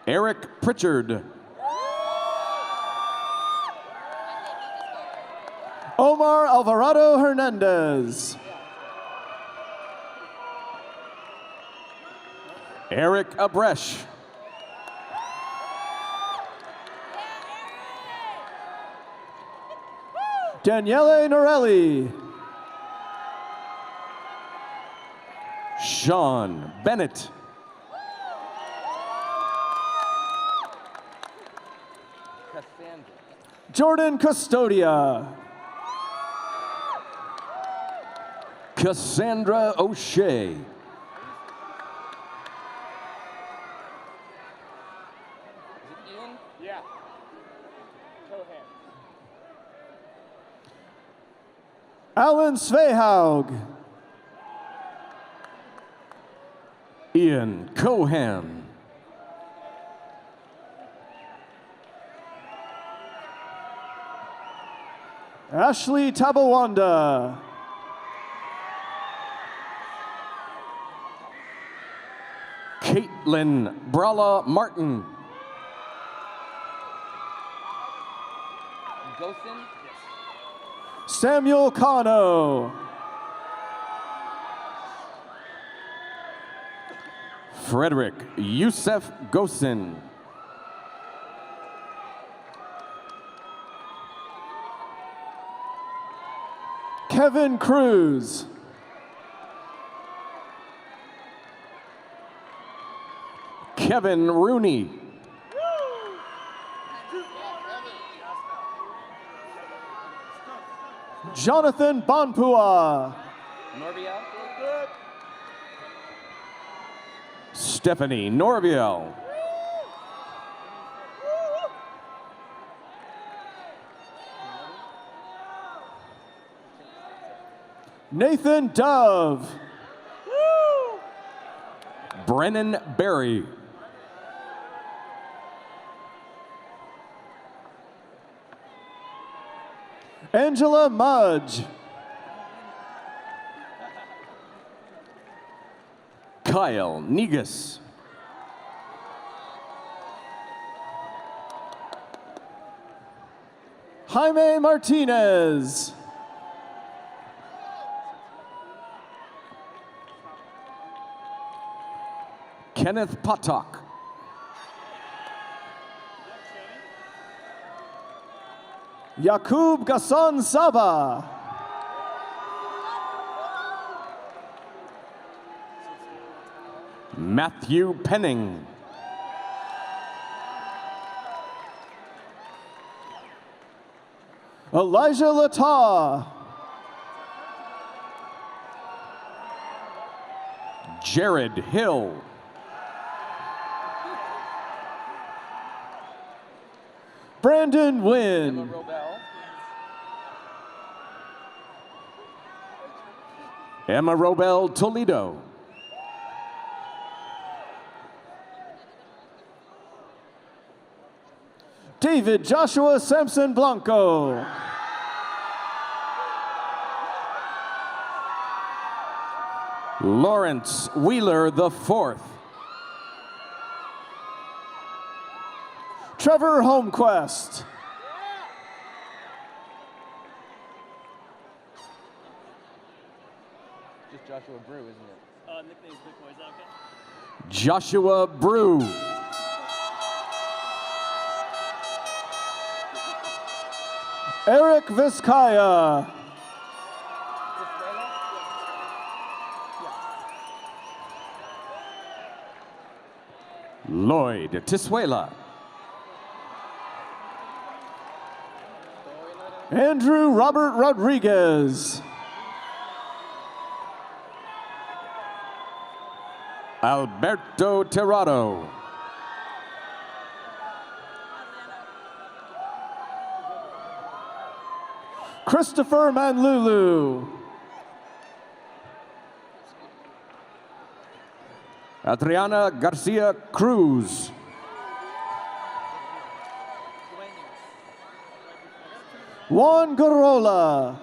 Eric Pritchard. Omar Alvarado Hernandez. Eric Abresh. Daniele Norelli. Sean Bennett. Jordan Custodia. Cassandra O'Shea. Alan Svehaug. Ian Cohan. Ashley Tabawanda. Caitlin Brala Martin. Samuel Cano. Frederick Youssef Gosin. Kevin Cruz. Kevin Rooney. Jonathan Bonpua. Stephanie Norviel. Nathan Dove. Brennan Berry. Angela Mudge. Kyle Negus. Jaime Martinez. Kenneth Potok. Yakub Gasson Saba. Matthew Penning. Elijah Lata. Jared Hill. Brandon Wynn. Emma Robel Toledo. David Joshua Sampson Blanco. Lawrence Wheeler IV. Trevor Holmquist. Just Joshua Brew, isn't it? Nickname's Big Boy, is that okay? Joshua Brew. Eric Vizcaya. Lloyd Tiswela. Andrew Robert Rodriguez. Alberto Terrado. Christopher Manlulu. Adriana Garcia Cruz. Juan Garola.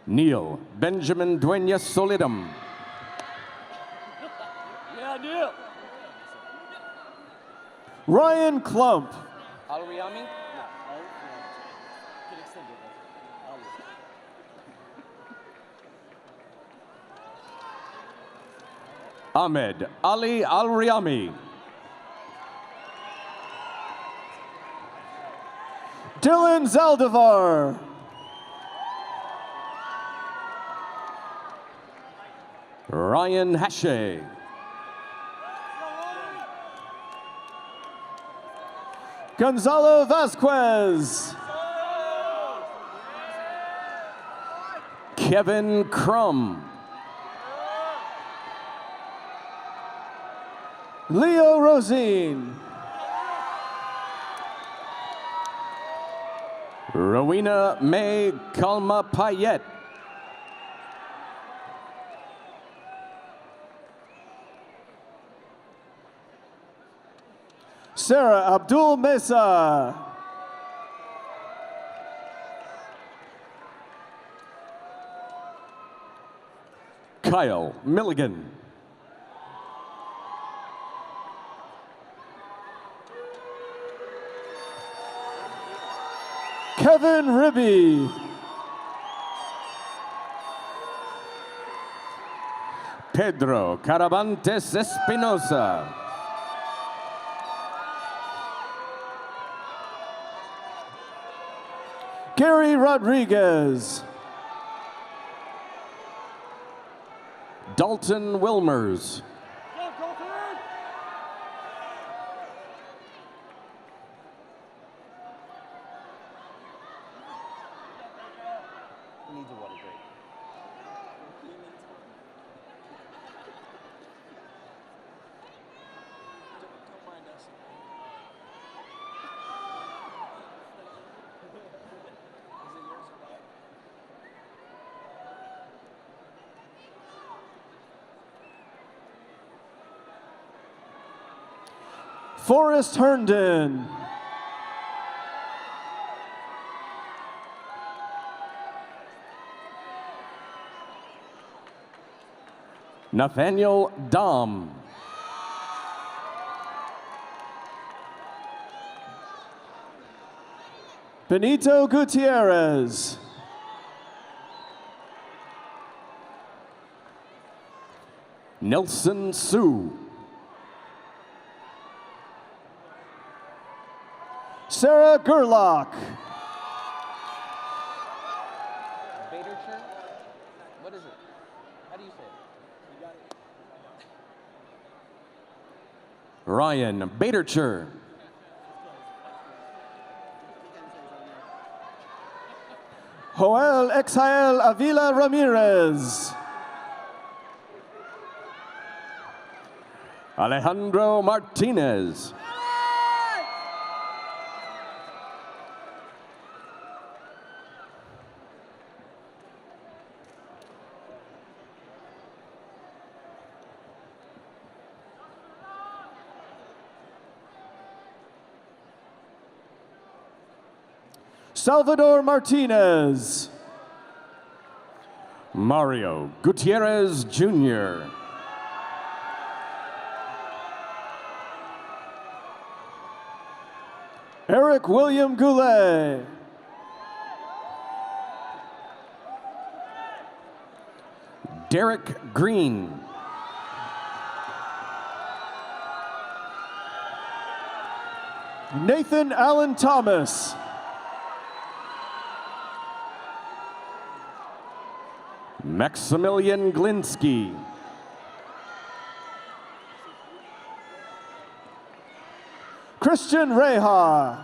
Neil Benjamin Duenas Solidum. Yeah, Neil. Ryan Klump. Alriami? No. Can extend it. Ahmed Ali Al-Riami. Dylan Zaldivar. Ryan Hashe. Gonzalo Vasquez. Kevin Crum. Leo Rosine. Rowena May Kalma Payet. Sarah Abdul Mesa. Kyle Milligan. Kevin Ribby. Pedro Caravantes Espinosa. Gary Rodriguez. Dalton Wilmers. Needs a water break. Don't mind us. Is it yours or mine? Forrest Herndon. Nathaniel Dom. Benito Gutierrez. Nelson Sue. Sarah Gerlach. Badercher? What is it? How do you say it? You got it. Ryan Badercher. Joel Exael Avila Ramirez. Alejandro Martinez. Salvador Martinez. Mario Gutierrez Jr. Eric William Goulet. Derek Green. Nathan Allen Thomas. Maximilian Glinsky. Christian Reha.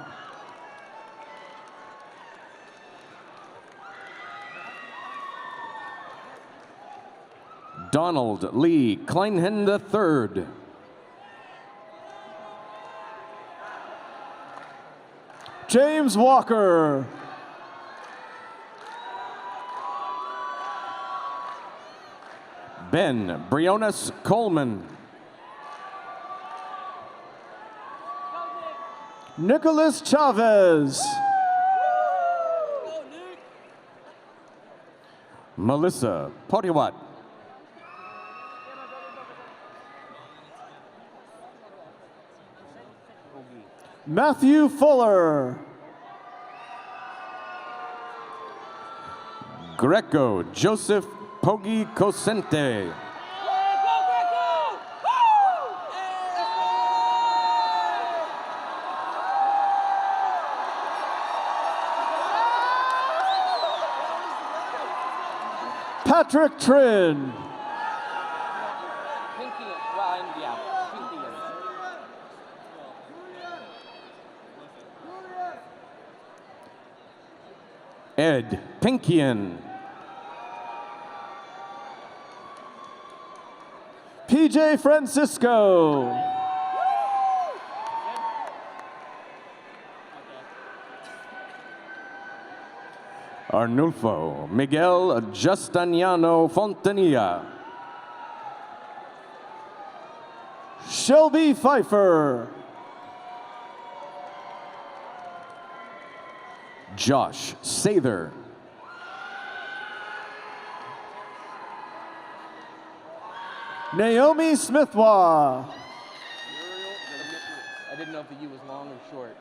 Donald Lee Kleinhen III. James Walker. Ben Briones Coleman. Nicholas Chavez. Melissa Potiwat. Matthew Fuller. Greco Joseph Pogi Cosente. Patrick Trin. Pinky, well, yeah, Pinky. Ed Pinkian. PJ Francisco. Arnulfo Miguel Justiniano Fontanilla. Shelby Pfeiffer. Josh Sather. Naomi Smithwa. I didn't know if the U was long or short.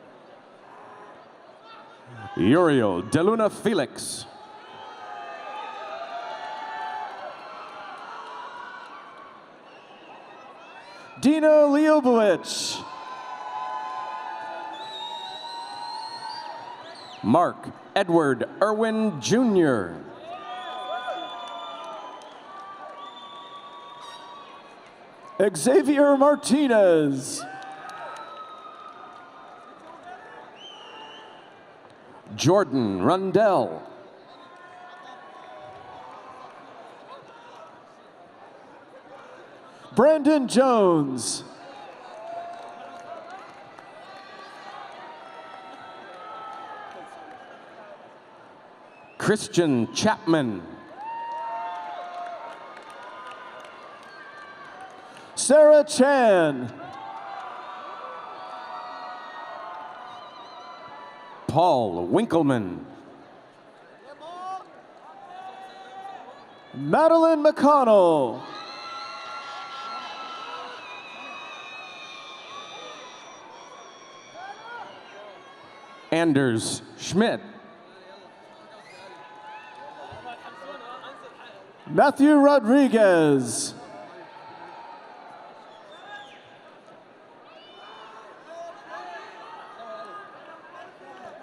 Uriel Deluna Felix. Dina Leobowicz. Mark Edward Irwin Jr. Xavier Martinez. Jordan Rundell. Brandon Jones. Christian Chapman. Sarah Chan. Paul Winkleman. Madeline McConnell. Anders Schmidt. Matthew Rodriguez.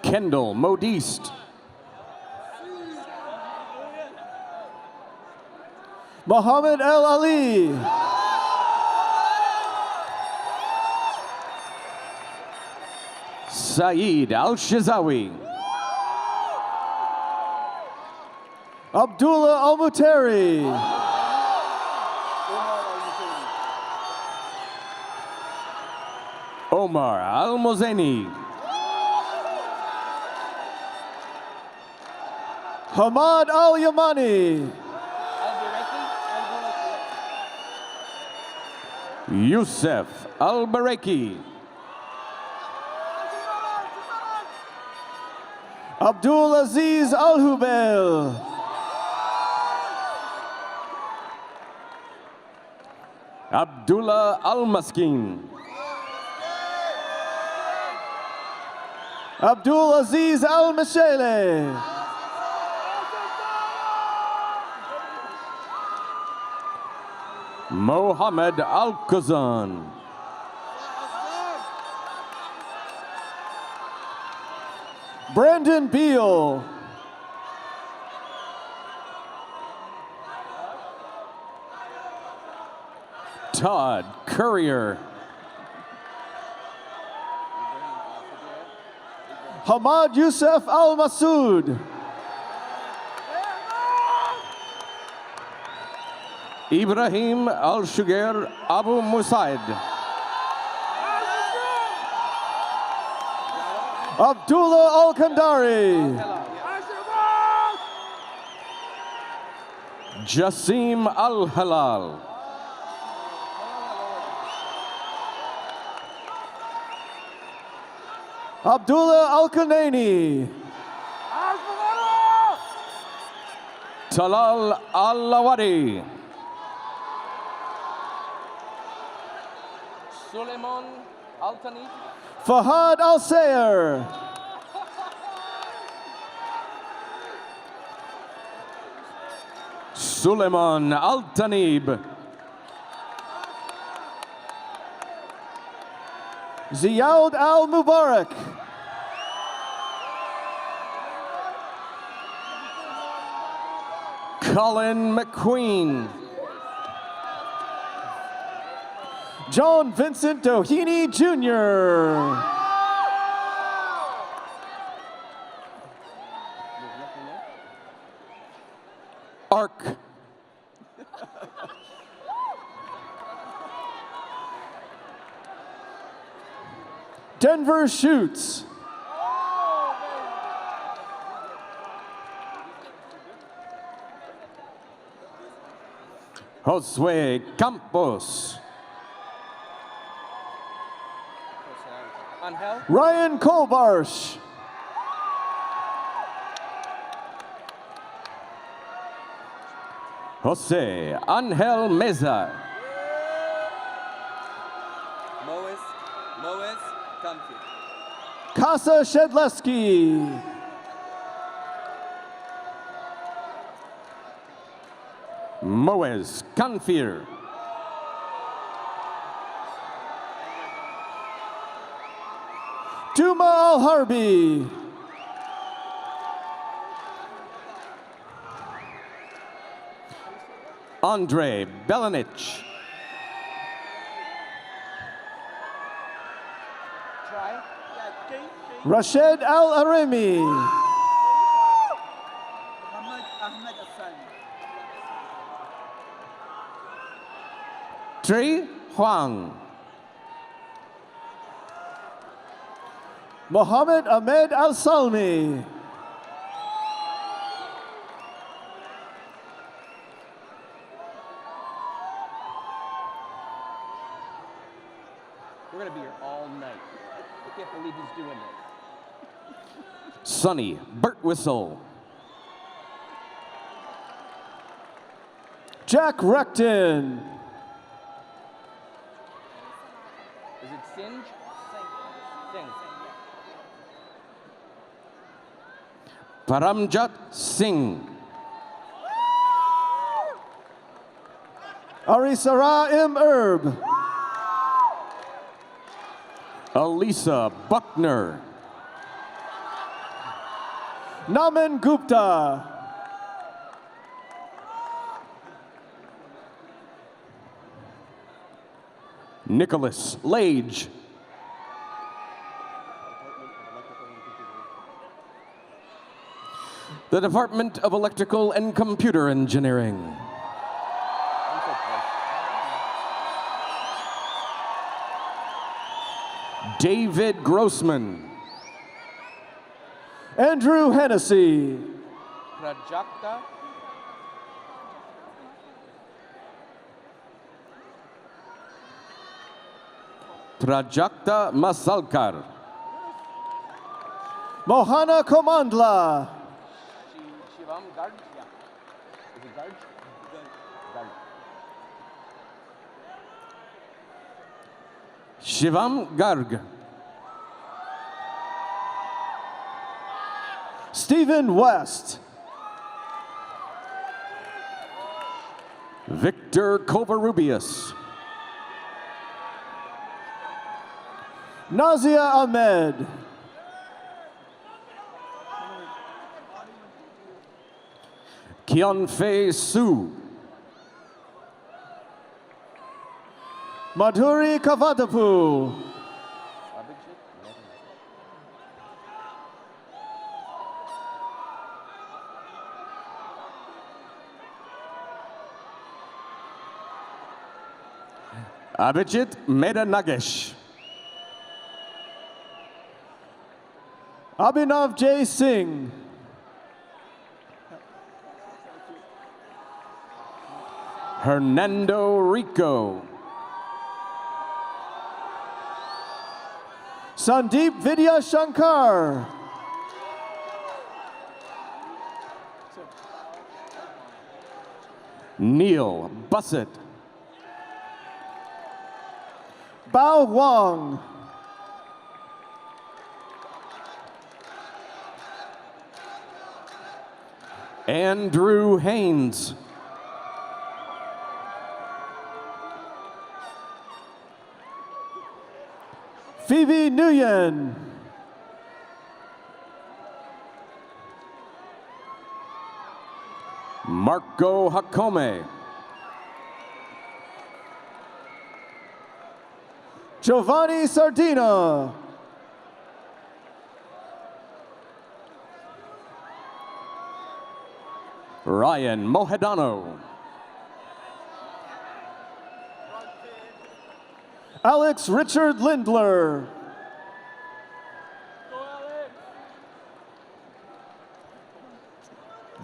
Kendall Modiste. Muhammad El Ali. Saeed Al-Shizawi. Abdullah Al-Muteri. Omar Al-Mozeni. Hamad Al-Yamani. Youssef Al-Bareki. Abdul Aziz Al-Hubail. Abdullah Al-Maskin. Abdul Aziz Al-Mashele. Mohammed Al-Khuzan. Brandon Beal. Todd Courier. Hamad Youssef Al-Masoud. Ibrahim Al-Shugair Abu Musaid. Abdullah Al-Kandari. Jassim Al-Halal. Abdullah Al-Kanani. Talal Al-Lawadi. Suleiman Altani. Fahad Al-Sayer. Suleiman Al-Tanib. Ziyaud Al-Mubarak. Colin McQueen. John Vincent Doheny Jr. Ark. Denver Shoots. Josue Campos. Angel. Ryan Kolbarsh. Jose Angel Meza. Moes Comfy. Kasa Shedleski. Moez Kanfir. Duma Al-Harbi. Andre Belanich. Rashid Al-Arimi. Tri Huang. Mohammed Ahmed Al-Salmi. We're going to be here all night. I can't believe he's doing this. Sonny Birtwistle. Jack Recton. Is it Singe? Sing. Paramjot Singh. Arisara M. Erb. Elisa Buckner. Naman Gupta. Nicholas Lage. The Department of Electrical and Computer Engineering. David Grossman. Andrew Hennessy. Prajakta. Prajakta Masalkar. Mohana Komandla. Shivam Garg. Yeah. Is it Garg? Garg. Shivam Garg. Stephen West. Victor Covarrubias. Nazia Ahmed. Kionfei Su. Madhuri Kavadapu. Abhijit Meda Nagesh. Abhinav J. Singh. Hernando Rico. Sandeep Vidya Shankar. Neil Bussett. Bao Wang. Andrew Haynes. Phoebe Nguyen. Marco Hakome. Giovanni Sardina. Ryan Mohedano. Alex Richard Lindler.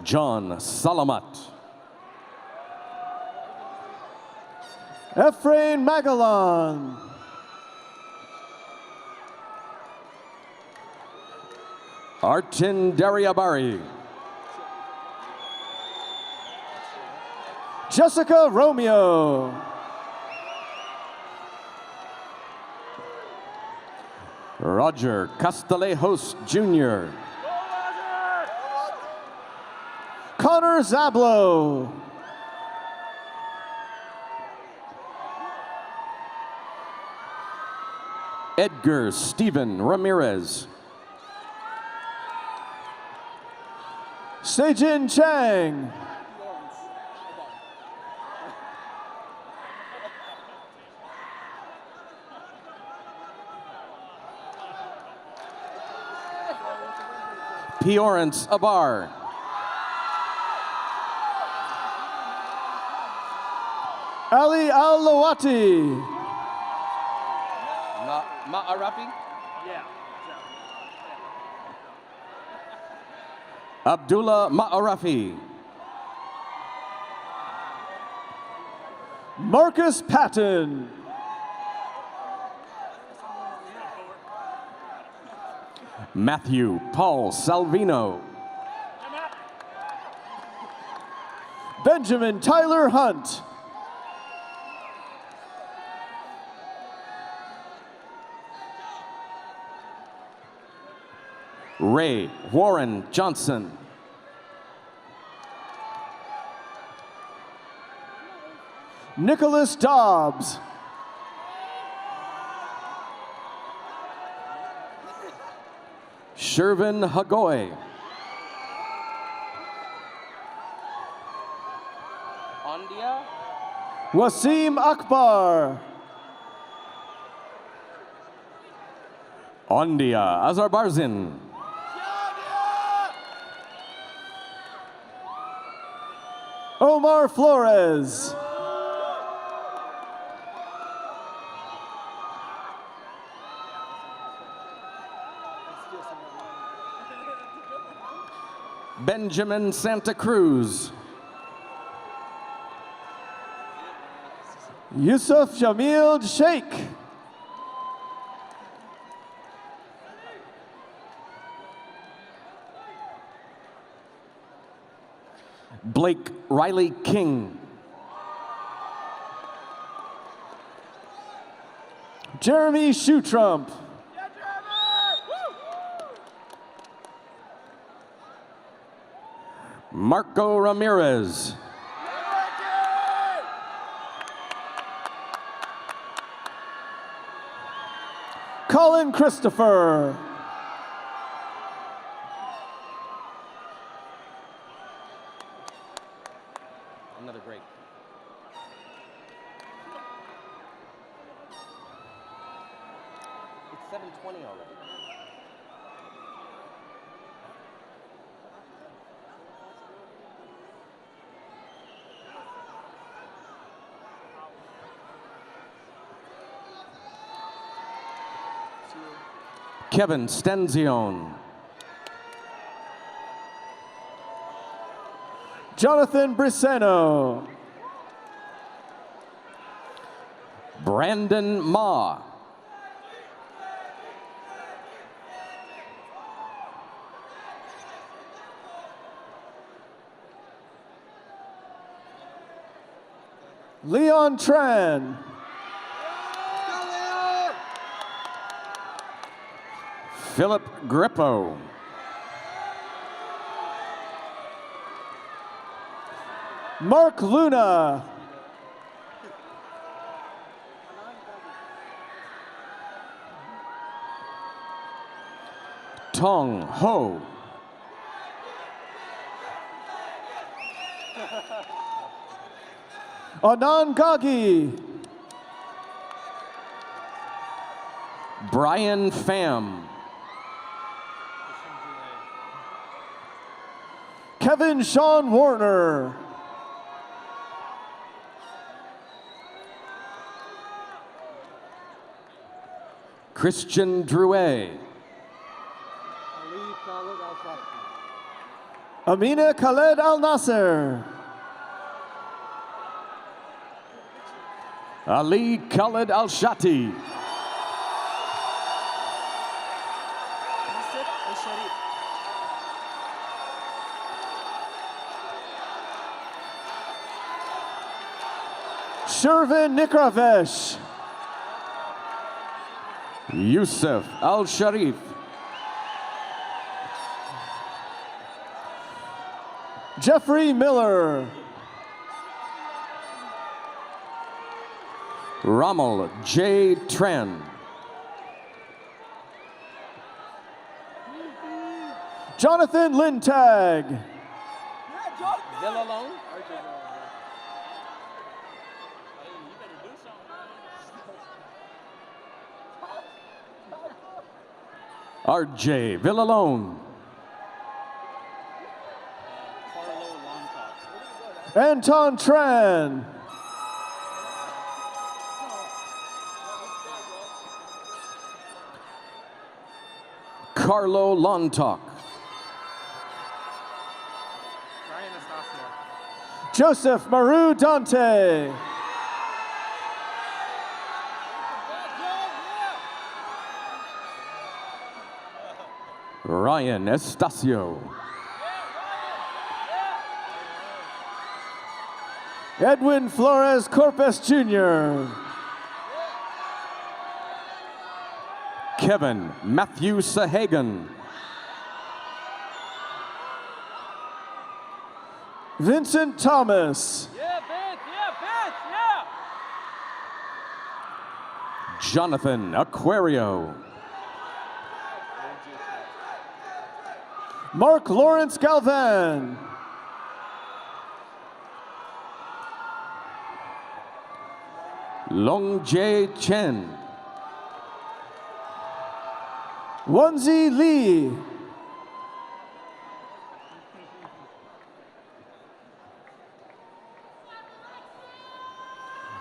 John Salamat. Efrain Magalan. Artin Dariabari. Jessica Romeo. Roger Castelejos Jr. Connor Zablo. Edgar Steven Ramirez. Sejin Chang. Piorance Abar. Ali Al-Lawati. Ma'arafi? Abdullah Ma'arafi. Marcus Patton. Matthew Paul Salvino. Benjamin Tyler Hunt. Ray Warren Johnson. Nicholas Dobbs. Shervin Hagoy. Ondia? Wasim Akbar. Ondia Azarbarzin. Omar Flores. Benjamin Santa Cruz. Yusuf Jamil Sheikh. Blake Riley King. Jeremy Shoetrump. Marco Ramirez. Colin Christopher. Another great. It's 7:20 already. Kevin Stenzione. Jonathan Briseno. Brandon Ma. Leon Tran. Philip Grippo. Mark Luna. Tong Ho. Anand Gagi. Brian Pham. Kevin Sean Warner. Christian Drouet. Amina Khaled Al Nasser. Ali Khaled Al Shati. Shervin Nikravesh. Yusuf Al Sharif. Jeffrey Miller. Rommel J. Tran. Jonathan Lintag. Villalone? R.J. Villalone. Anton Tran. Carlo Lontok. Joseph Maru Dante. Ryan Estacio. Edwin Flores Corpus Jr. Kevin Matthew Sahagan. Vincent Thomas. Jonathan Aquario. Mark Lawrence Galvan. Long Jae Chen. Wonzi Lee.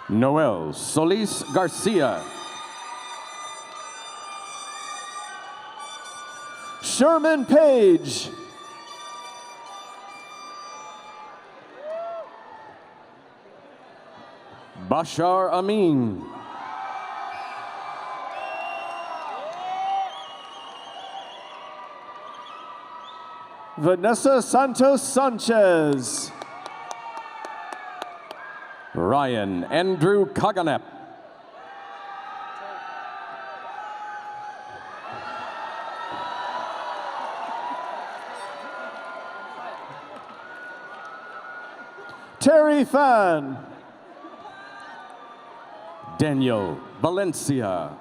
Noel Solis Garcia. Sherman Page. Bashar Amin. Vanessa Santos Sanchez. Ryan Andrew Kaganep. Terry Fan. Daniel Valencia.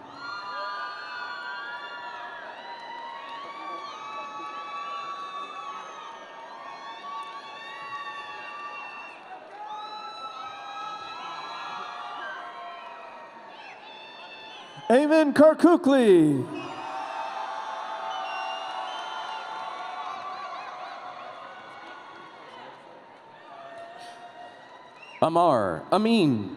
Eamon Karkukli. Amar Amin.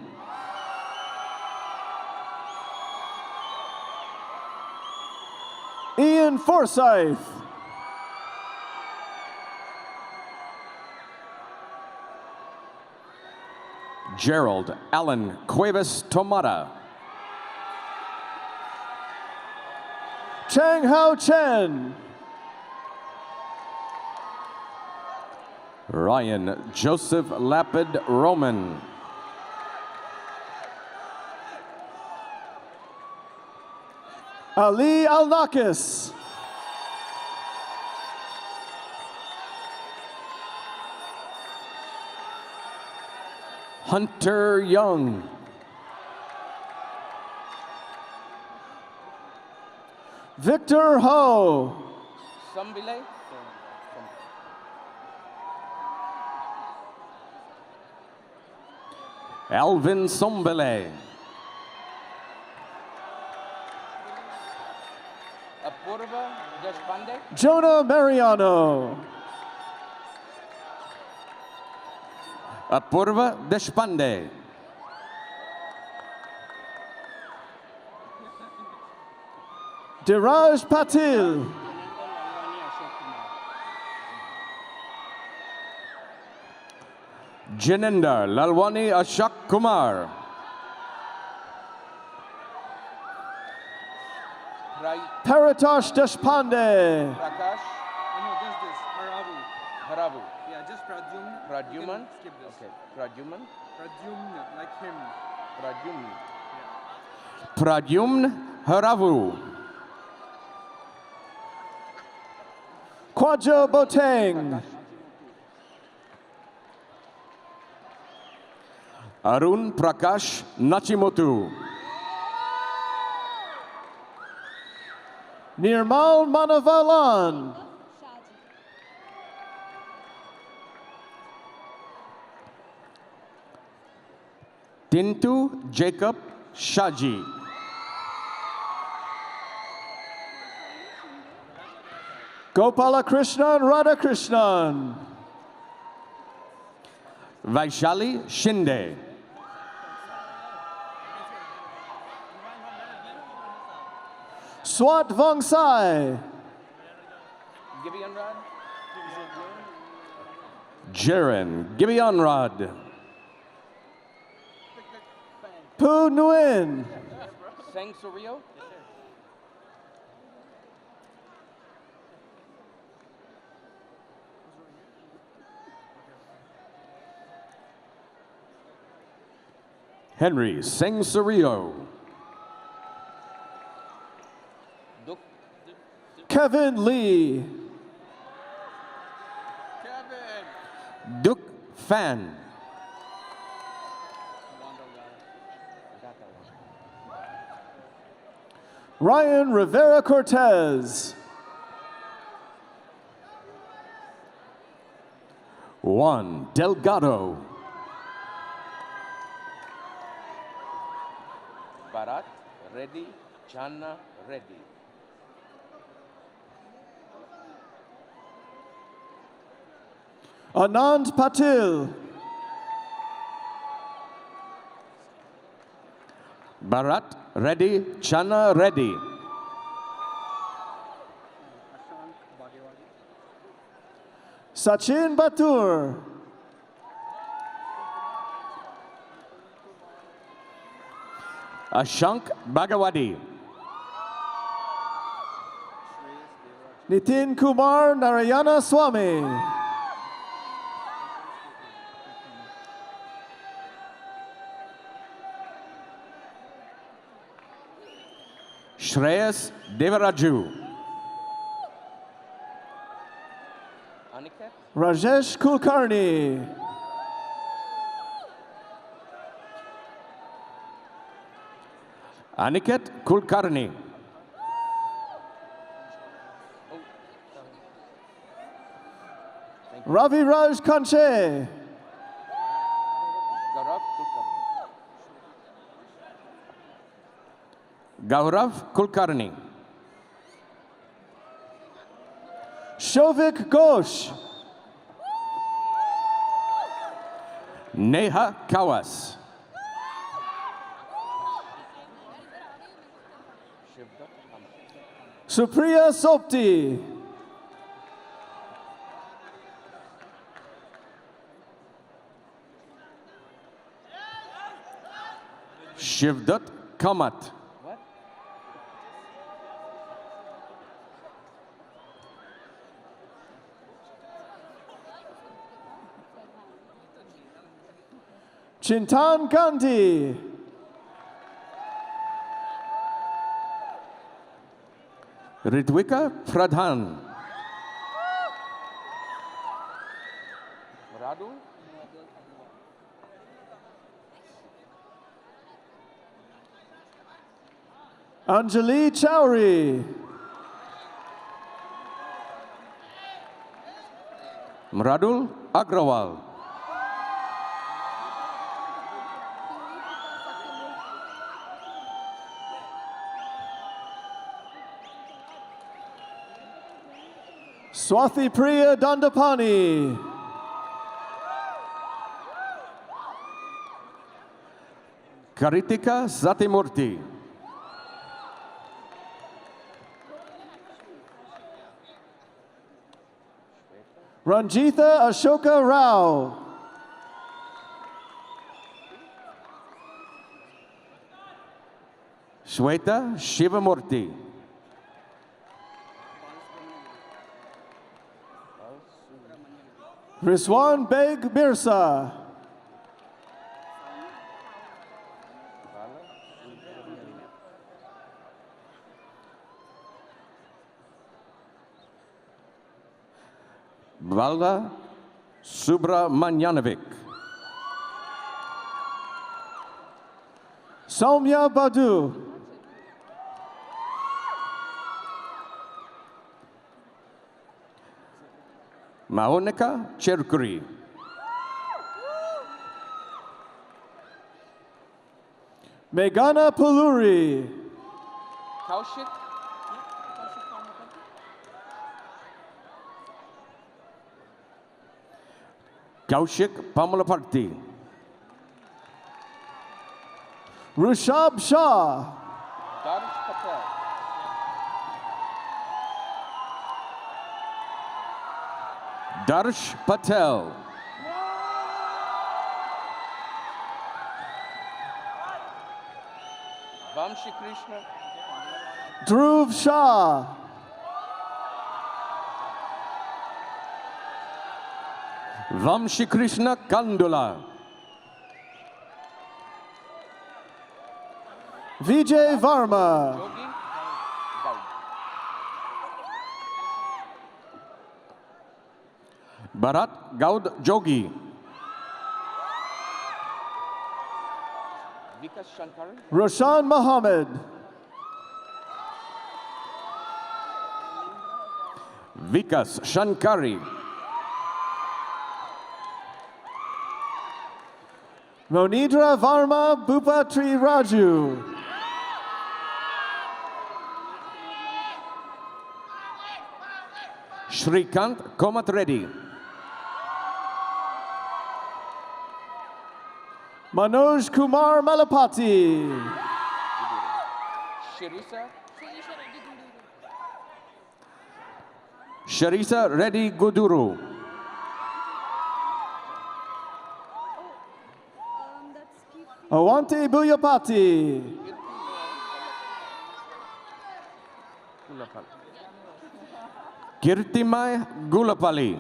Ian Forsyth. Gerald Allen Cuevas Tomata. Chang Hao Chen. Ryan Joseph Lapid Roman. Ali Alnakis. Hunter Young. Victor Ho. Sambile. Alvin Sombele. Apurva Deshpande. Jonah Mariano. Apurva Deshpande. Diraj Patil. Janendar Lalwani Ashok Kumar. Paratosh Deshpande. Prakash. No, just this. Haravu. Haravu. Yeah, just Pradyumna. Pradyuman. You can skip this. Okay. Pradyuman. Pradyumna, like him. Pradyumn. Pradyumn Haravu. Kwadjo Boteng. Arun Prakash Nachimotu. Nirmal Manavalan. Tintu Jacob Shaji. Gopalakrishnan Radhakrishnan. Vaishali Shinde. Swat Vongsai. Gibeon Rod. Jaren Gibeonrod. Pu Nguyen. Sang Suryo. Henry Sengsario. Duk. Kevin Lee. Duk Fan. Ryan Rivera Cortez. Juan Delgado. Bharat Reddy. Channa Reddy. Anand Patil. Bharat Reddy Channa Reddy. Sachin Batur. Ashank Bhagawadi. Nitin Kumar Narayana Swami. Shreyas Devaraju. Aniket. Rajesh Kulkarni. Aniket Kulkarni. Ravi Raj Kanche. Gaurav Kulkarni. Gaurav Kulkarni. Shovik Ghosh. Neha Kawas. Supriya Sopti. Shivdat Kamat. What? Chintan Gandhi. Ritwika Pradhan. Radu. Anjali Chowri. Mradul Agrawal. Swathi Priya Dandapani. Karitika Satimurthy. Ranjitha Ashoka Rao. Shweta Shivamurthy. Rizwan Beg Mirza. Valda Subramanyanovic. Soumya Badu. Mahonika Cherkuri. Meghana Puluri. Kaushik. Kaushik Pamalaparthi. Rushab Shah. Darsh Patel. Darsh Patel. Vamshi Krishna. Dhruv Shah. Vamshi Krishna Kandula. Vijay Varma. Yogi. Gaud. Bharat Gaud Jogi. Vikas Shankar. Roshan Mohammed. Vikas Shankari. Monidra Varma Bhupatri Raju. Shrikant Komat Reddy. Manoj Kumar Malapati. Shirisa. Sharisa Reddy Guduru. Awante Buyapati. Kulapal. Kirtimai Gulapali.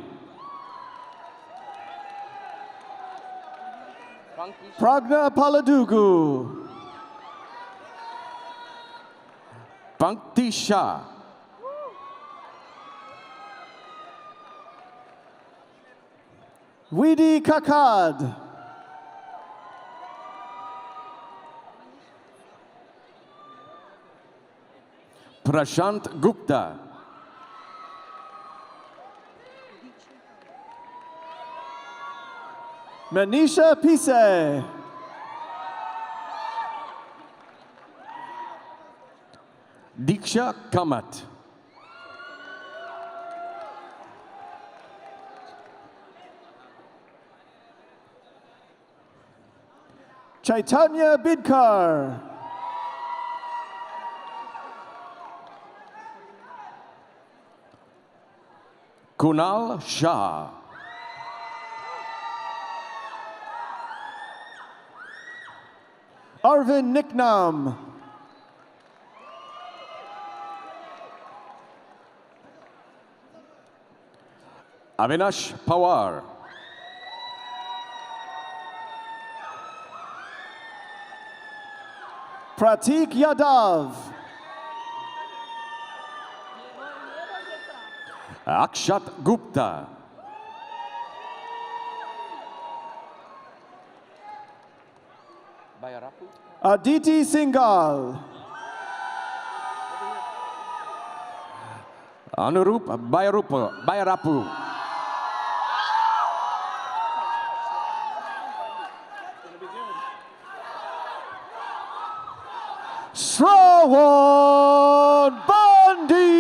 Pragna Paladugu. Pankti Shah. Widi Kakad. Prashant Gupta. Manisha Pise. Diksha Kamat. Chaitanya Bidkar. Kunal Shah. Arvind Niknam. Avinash Pawar. Pratik Yadav. Akshat Gupta. Bayarapu. Aditi Singhal. Anurup Bayarapu. Shravan Bandi.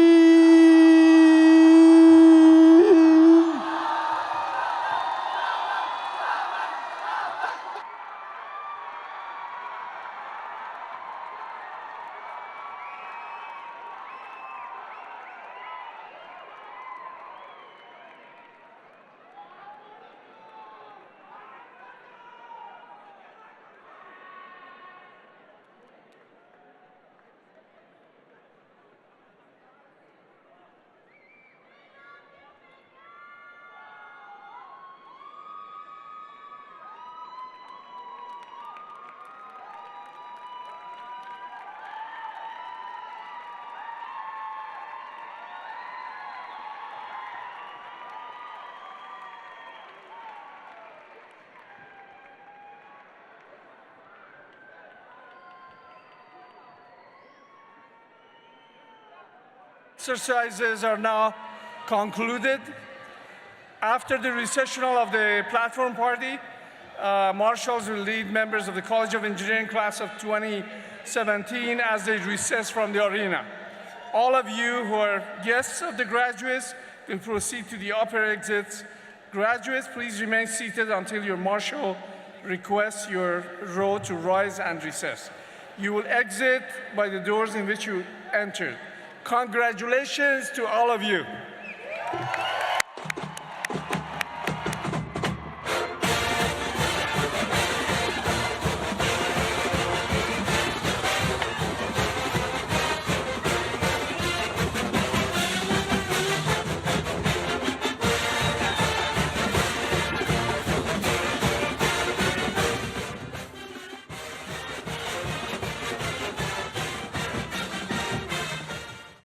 Exercises are now concluded. After the recessional of the platform party, marshals will lead members of the College of Engineering class of 2017 as they recess from the arena. All of you who are guests of the graduates will proceed to the upper exits. Graduates, please remain seated until your marshal requests your row to rise and recess. You will exit by the doors in which you entered. Congratulations to all of you.